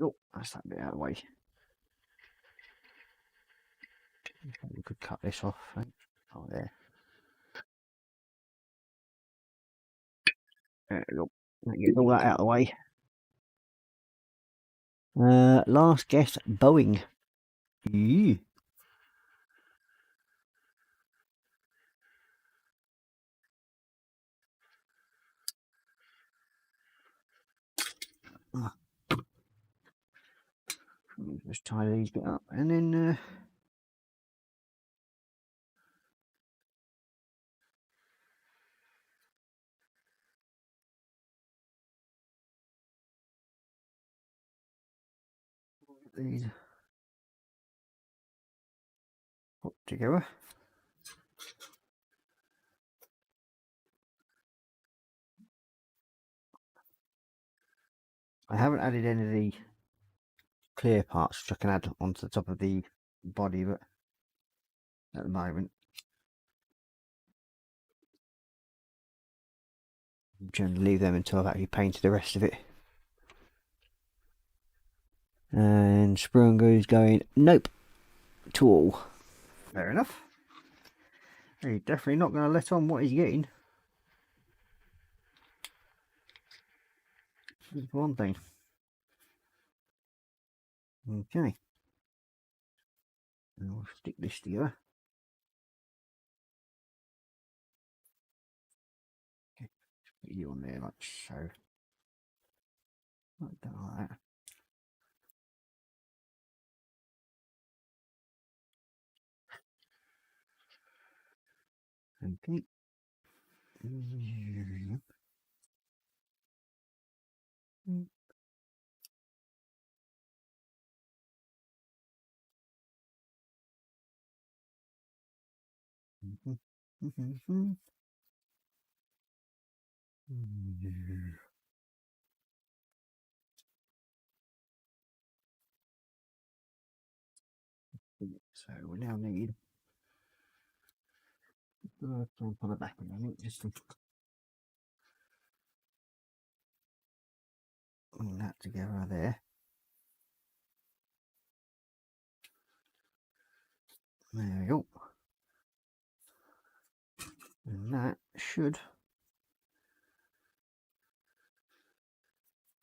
A: Oh, that's that bit out of the way. We could cut this off. Right? Oh, there. There we go. Get all that out of the way. Last guess, Boeing. Eee. Just tie these bit up, and then these put together. I haven't added any of the clear parts which I can add onto the top of the body, but at the moment I'm going to leave them until I've actually painted the rest of it. And Sprungo's going, nope, to all. Fair enough. He's definitely not going to let on what he's getting. That's one thing. Okay. And we'll stick this together. Okay. Put you on there like so. Like that. Okay. So we now need on the back of it, just to bring that together there. There we go. And that should,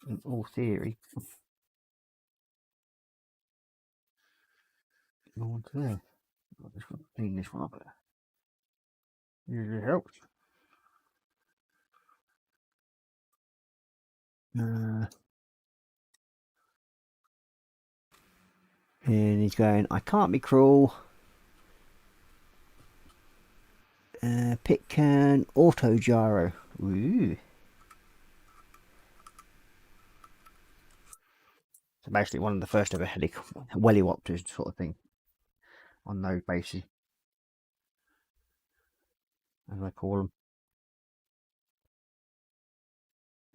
A: in all theory, go on to there. I've just got to clean this one up. Usually helps. And he's going, I can't be cruel. Pitcairn Auto Gyro. Ooh. So basically one of the first ever Wellywopters sort of thing. On those bases. As I call them.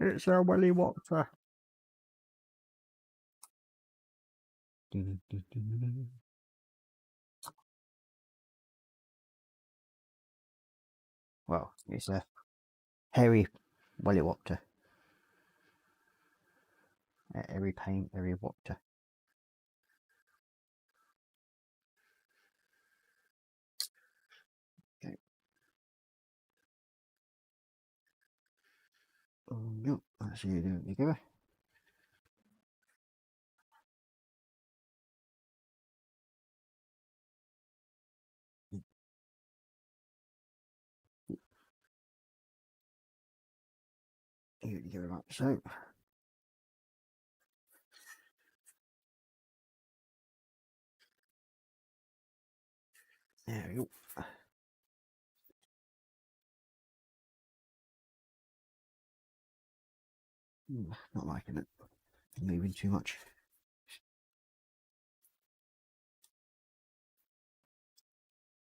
A: It's a Wellywopter. Well, it's a hairy Wellywopter. Every paint, every Wopter. Okay. Yep, that's you doing it together. You together like so. There we go. Not liking it. Moving too much.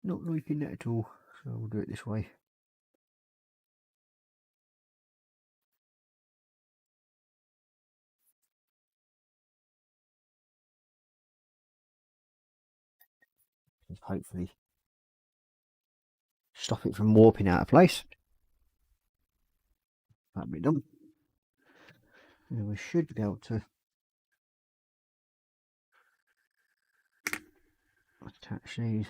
A: Not liking that at all. So we'll do it this way. Just hopefully stop it from warping out of place. That'll be done. And we should be able to attach these.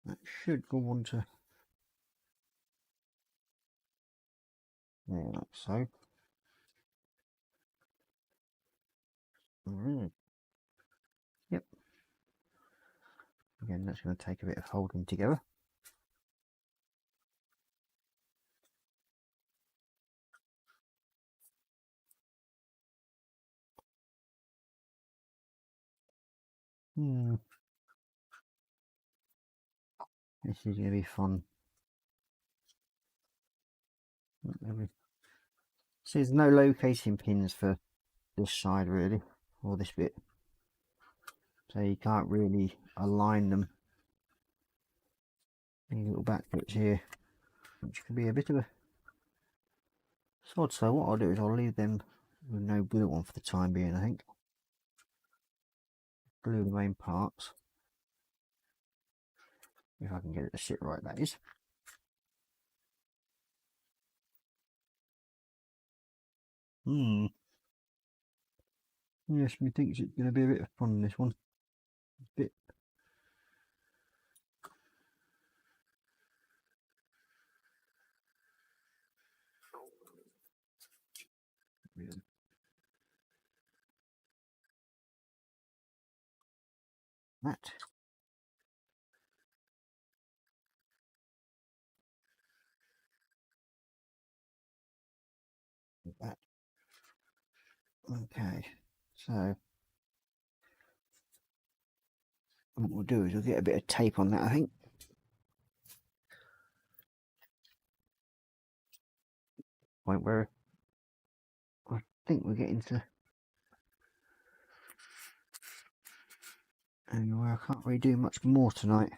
A: That should go on to there, like so. Alright. Yep. Again, that's going to take a bit of holding together. This is going to be fun. So there's no locating pins for this side really, or this bit, so you can't really align them. These little back bits here, which can be a bit of a sod. So what I'll do is I'll leave them with no glue on for the time being. I think glue the main parts, if I can get it to sit right, that is. Yes, methinks it's going to be a bit of fun, this one. A bit. That. That. Okay, so what we'll do is we'll get a bit of tape on that, I think. Point where I think we're getting to, and where I can't really do much more tonight.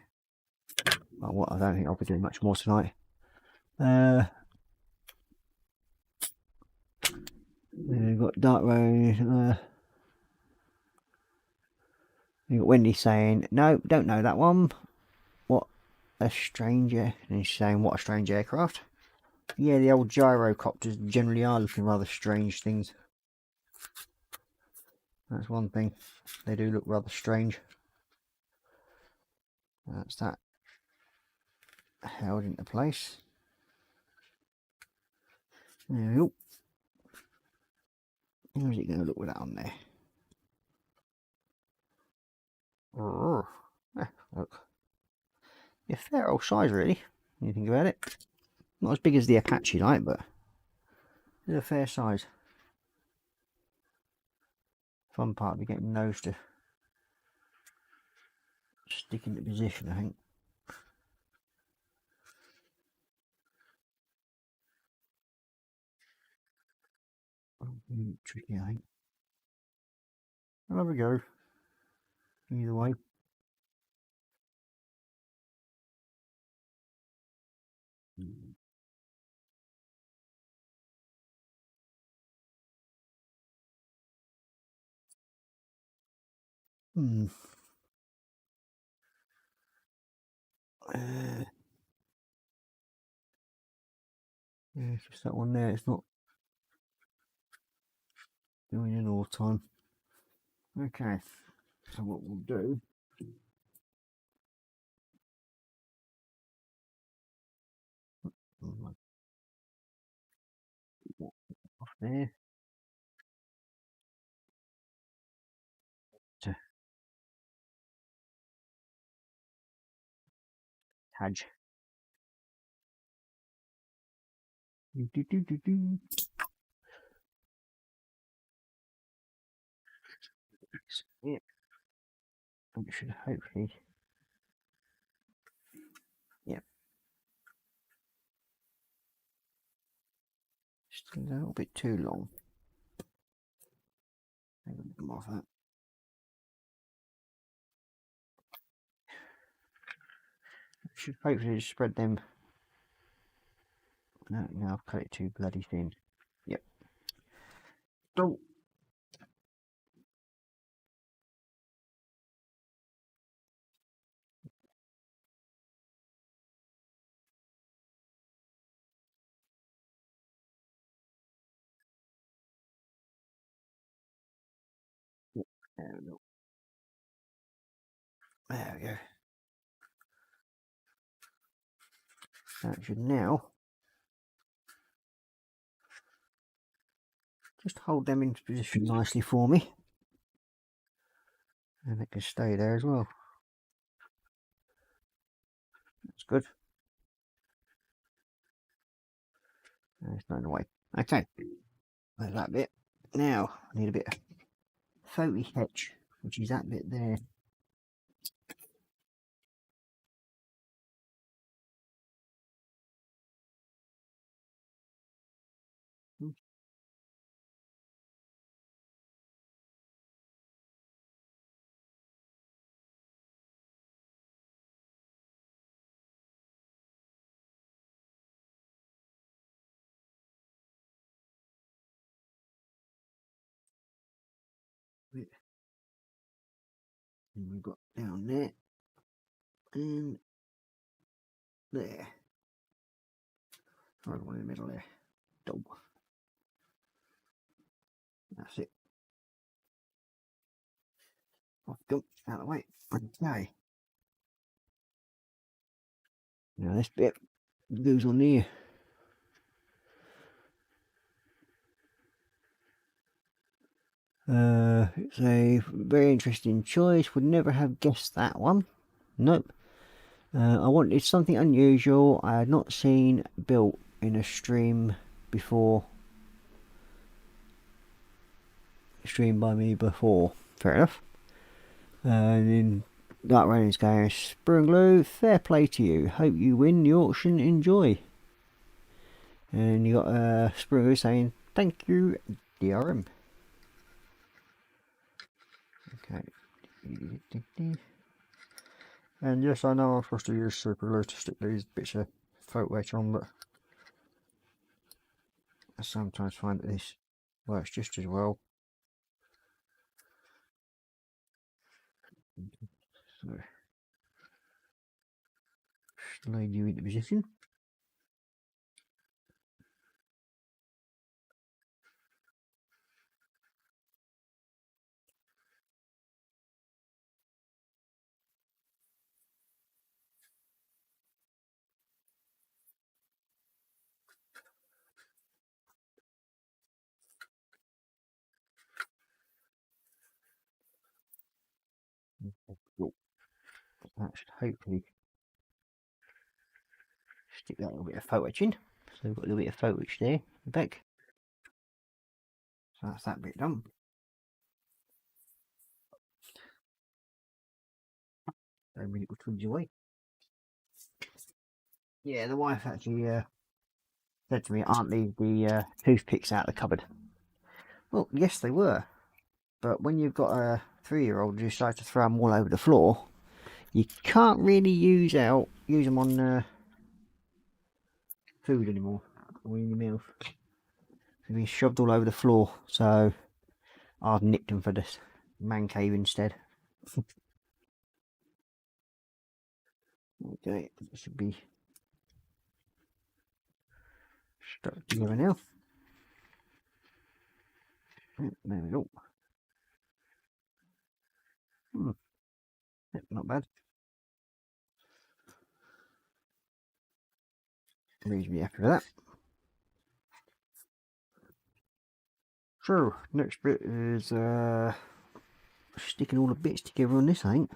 A: Well, what I don't think I'll be doing much more tonight. We've got Dark Road. We've got Wendy saying, no, don't know that one. What a strange and she's saying, what a strange aircraft. Yeah, the old gyrocopters generally are looking rather strange things. That's one thing. They do look rather strange. That's that held into place. There we go. How's it going to look with that on there? Look. Yeah, fair old size really, when you think about it. Not as big as the Apache like, but it's a fair size. Fun part of getting those to stick into position, I think. Tricky, I think. I'll have a go. Either way. Yeah, it's just that one there. It's not going in all the time. Okay, so what we'll do. Off there. To Taj. Yeah. We should hopefully. Yeah. Just a little bit too long. Come off that. Should hopefully just spread them. No, I've cut it too bloody thin. Yep. Don't. There we go. There we go. That should now just hold them into position nicely for me. And it can stay there as well. That's good. It's not in the way. Okay. There's that bit. Now, I need a bit of Foti Hetch, which is that bit there. bit. And we've got down there and there. Right one in the middle there. Dog. That's it. Off go. Out of the way. Okay. Now this bit goes on here. It's a very interesting choice. Would never have guessed that one. Nope. I wanted something unusual I had not seen built in a stream before. Streamed by me before. Fair enough. And then Dark Rain's going, Sprue and Glue, fair play to you. Hope you win the auction. Enjoy. And you got Sprue and Glue saying, thank you, DRM. Okay. And yes, I know I'm supposed to use super glue to stick these bits of photo etch on, but I sometimes find that this works just as well. So, slide you into position. That should hopefully stick that little bit of photo etching. So we've got a little bit of photo etch there, back. So that's that bit done. Don't really go twinge away. Yeah, the wife actually said to me, aren't the toothpicks out of the cupboard? Well, yes they were. But when you've got a 3-year-old who decides to throw them all over the floor, you can't really use them on food anymore, or in your mouth. They've been shoved all over the floor, so I've nicked them for this man cave instead. Okay, it should be stuck together now. There we go. Yep, not bad. Reasonably happy with that. So, next bit is sticking all the bits together on this, I think.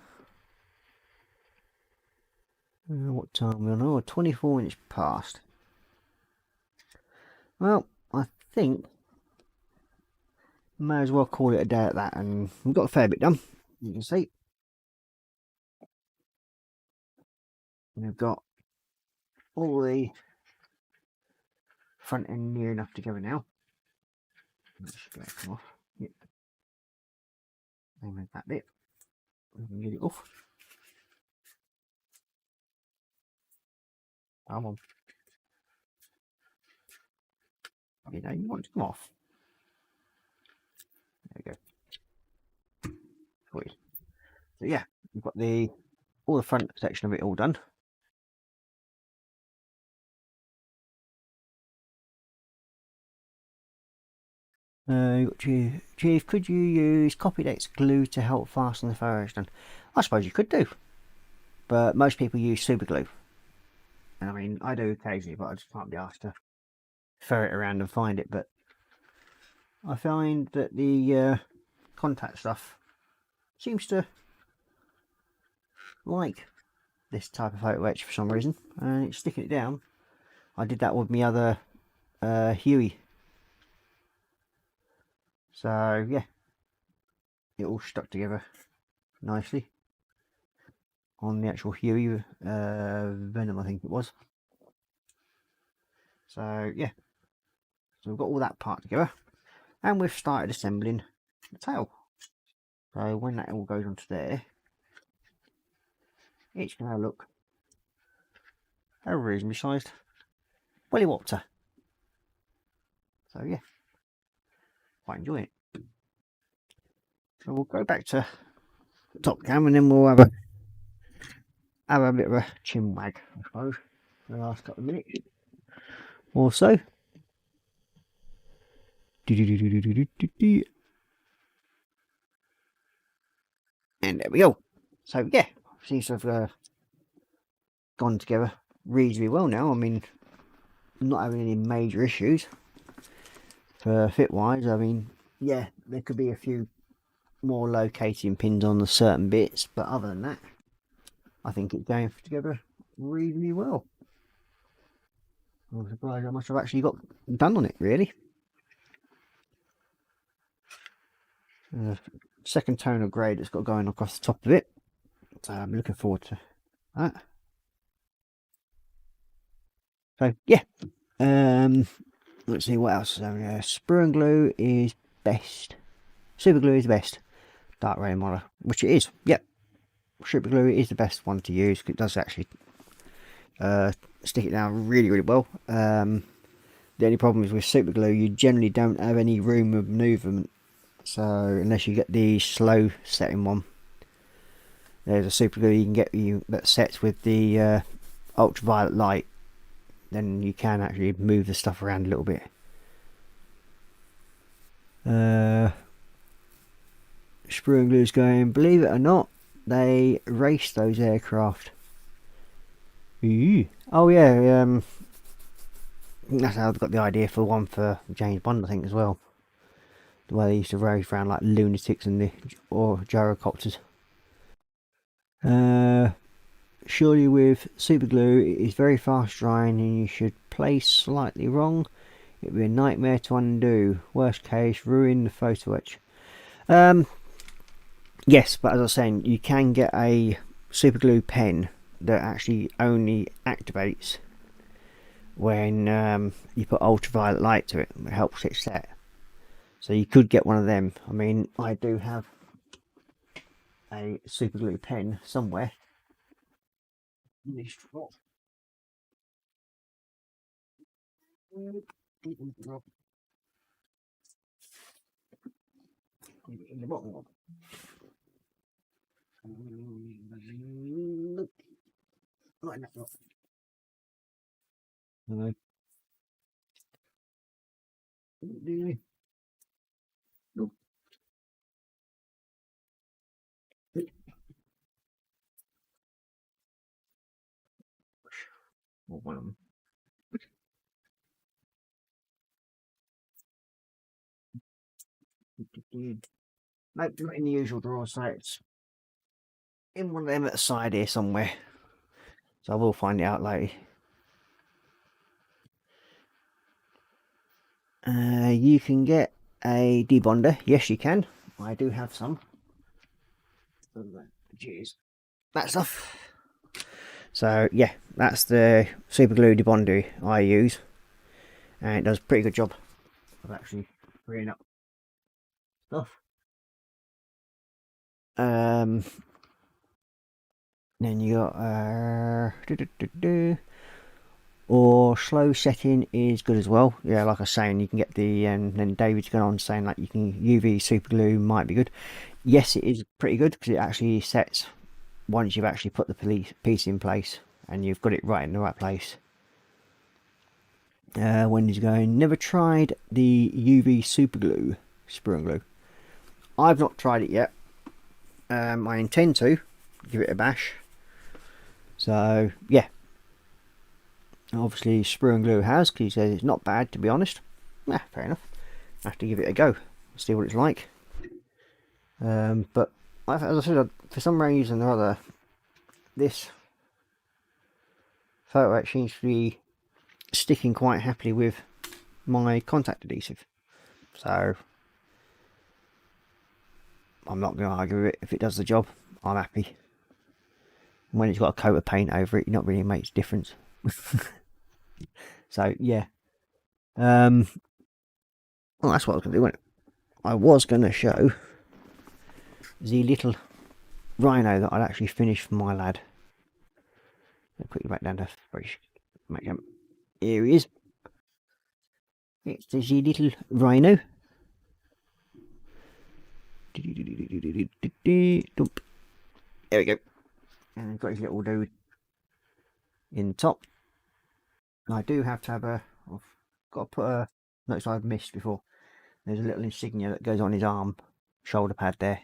A: What time are we on? Oh, 24 minutes past. Well, I think may as well call it a day at that, and we've got a fair bit done. You can see we've got all the front end near enough together now. Let's get it come off. Yep. And that bit, we can get it off. Come on. You know, you want to come off. There we go. Sweet. So yeah, we've got all the front section of it all done. Chief, could you use Copydex glue to help fasten the photos down? I suppose you could do, but most people use super glue. And I mean, I do occasionally, but I just can't be asked to ferret around and find it. But I find that the contact stuff seems to like this type of photo etch for some reason, and it's sticking it down. I did that with my other Huey. So yeah, it all stuck together nicely on the actual Huey Venom, I think it was. So yeah, so we've got all that part together, and we've started assembling the tail. So when that all goes onto there, it's going to look a reasonably sized Willy-Wopter. So yeah, quite enjoy it. So we'll go back to top cam and then we'll have a bit of a chin wag, I suppose, for the last couple of minutes or so. And there we go. So yeah, seems to have gone together reasonably well now. I mean, not having any major issues for fit wise. I mean, yeah, there could be a few more locating pins on the certain bits, but other than that, I think it's going together reasonably well. I'm surprised how much I've actually got done on it, really. Second tone of grey that's got going across the top of it, so I'm looking forward to that. So yeah, let's see what else. Sprue and glue is best. Super glue is best. Dark ray model, which it is. Yep, super glue is the best one to use. It does actually stick it down really, really well. The only problem is with super glue, you generally don't have any room of movement. So unless you get the slow setting one, there's a super glue you can get that sets with the ultraviolet light. Then you can actually move the stuff around a little bit. Sprue and glue's going, believe it or not, they race those aircraft. Ooh. Oh yeah, that's how they got the idea for one for James Bond, I think, as well. The way they used to race around like lunatics or gyrocopters. Surely with super glue it is very fast drying and you should place slightly wrong. It would be a nightmare to undo. Worst case, ruin the photo etch. Yes, but as I was saying, you can get a super glue pen that actually only activates when you put ultraviolet light to it. It helps it set. So you could get one of them. I mean, I do have a super glue pen somewhere. In the bottom one. Right, that's not. No. Nope. Or one of them. Nope, not in the usual drawer, so it's in one of them at the side here somewhere. So I will find it out later. You can get a debonder. Yes, you can. I do have some. Cheers. That stuff. So yeah, that's the super glue debonder I use, and it does a pretty good job of actually freeing up stuff. Then you got or slow setting is good as well. Yeah, like I was saying, you can get the and then David's going on saying like you can UV super glue might be good. Yes, it is pretty good because it actually sets once you've actually put the piece in place and you've got it right in the right place. Wendy's going, never tried the UV super glue, Sprue and glue. I've not tried it yet. I intend to give it a bash. So yeah, obviously Sprue and glue has, because he says it's not bad, to be honest. Yeah, fair enough. I have to give it a go, see what it's like. But as I said, for some reason or other, this photo etch seems to be sticking quite happily with my contact adhesive. So I'm not going to argue with it. If it does the job, I'm happy. When it's got a coat of paint over it, it not really makes a difference. So yeah. Well, that's what I was going to do. I was going to show the little rhino that I'd actually finished for my lad. I'll quickly back down to here he is. It's the little rhino. There we go. And I've got his little dude in the top. I do have to have I've got to put a, notice I've missed before. There's a little insignia that goes on his arm, shoulder pad there.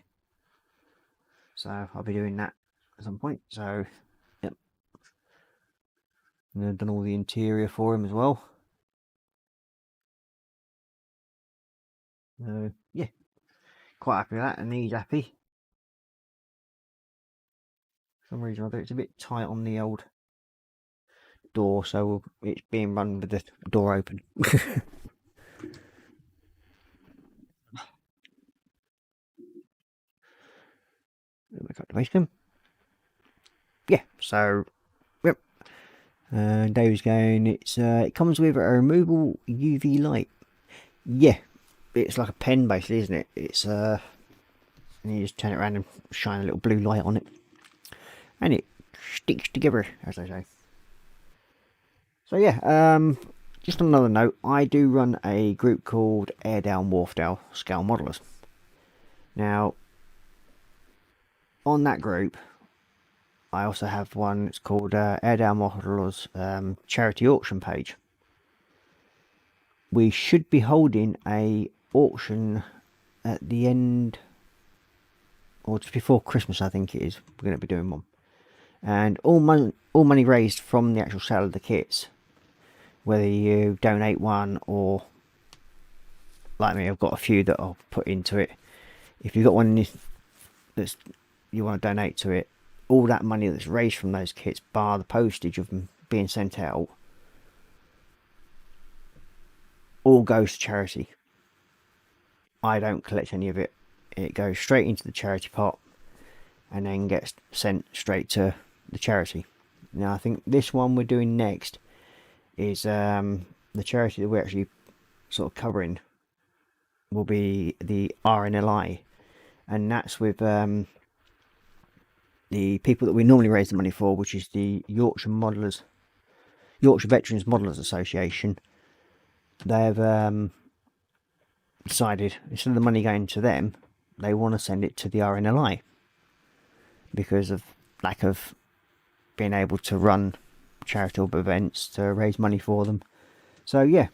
A: So I'll be doing that at some point. So, yep. And I've done all the interior for him as well. So, yeah. Quite happy with that, and he's happy. For some reason or other, it's a bit tight on the old door, so it's being run with the door open. Back up to Basecamp. Yeah, so yep. Dave's going. It comes with a removable UV light. Yeah, it's like a pen basically, isn't it? It's and you just turn it around and shine a little blue light on it, and it sticks together, as they say. So yeah, just on another note, I do run a group called Airedale and Wharfdale Scale Modelers. Now, on that group, I also have one. It's called Airedale Modelers charity auction page. We should be holding a auction at the end, or just before Christmas, I think it is. We're going to be doing one, and all money raised from the actual sale of the kits, whether you donate one or, like me, I've got a few that I'll put into it. If you've got one that's you want to donate to it, all that money that's raised from those kits, bar the postage of them being sent out, all goes to charity. I don't collect any of it. It goes straight into the charity pot and then gets sent straight to the charity. Now I think this one we're doing next is the charity that we're actually sort of covering will be the RNLI, and that's with the people that we normally raise the money for, which is the Yorkshire Veterans Modelers Association. They've decided, instead of the money going to them, they want to send it to the RNLI because of lack of being able to run charitable events to raise money for them. So yeah,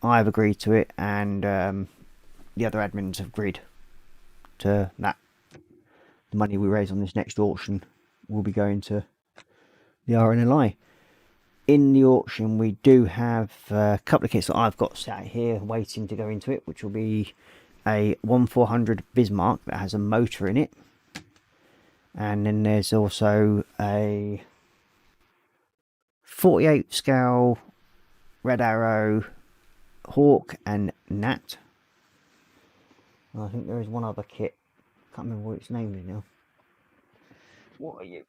A: I've agreed to it, and the other admins have agreed to that. The money we raise on this next auction will be going to the RNLI. In the auction, we do have a couple of kits that I've got sat here waiting to go into it, which will be a 1400 Bismarck that has a motor in it, and then there's also a 48 scale Red Arrow Hawk and Nat. I think there is one other kit. Can't remember what its name is now. What are you?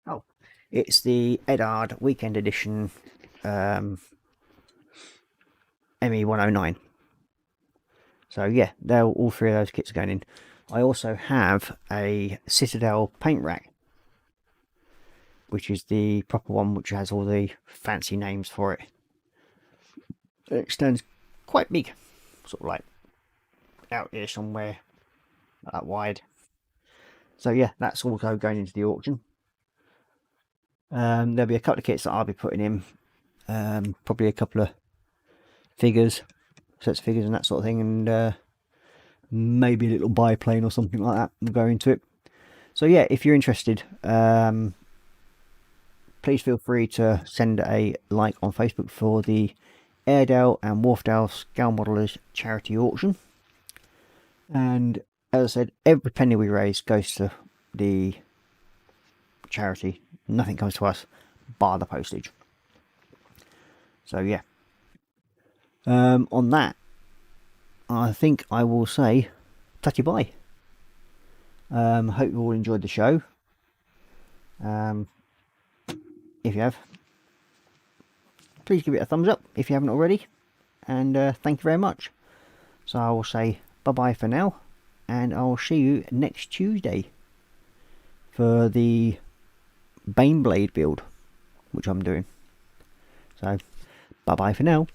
A: Oh, it's the Edard Weekend Edition ME109. So yeah, all three of those kits are going in. I also have a Citadel paint rack, which is the proper one, which has all the fancy names for it. It extends quite big, sort of like out here somewhere, not that wide. So yeah, that's also going into the auction. There'll be a couple of kits that I'll be putting in, probably a couple of figures, sets of figures and that sort of thing, and maybe a little biplane or something like that will go into it. So yeah, if you're interested, please feel free to send a like on Facebook for the Airedale and Wharfdale Scale Modelers charity auction. And as I said, every penny we raise goes to the charity. Nothing comes to us, bar the postage. So yeah. On that, I think I will say tatty bye. Hope you all enjoyed the show. If you have, please give it a thumbs up if you haven't already, and thank you very much. So I will say bye bye for now, and I'll see you next Tuesday for the Baneblade build, which I'm doing. So bye bye for now.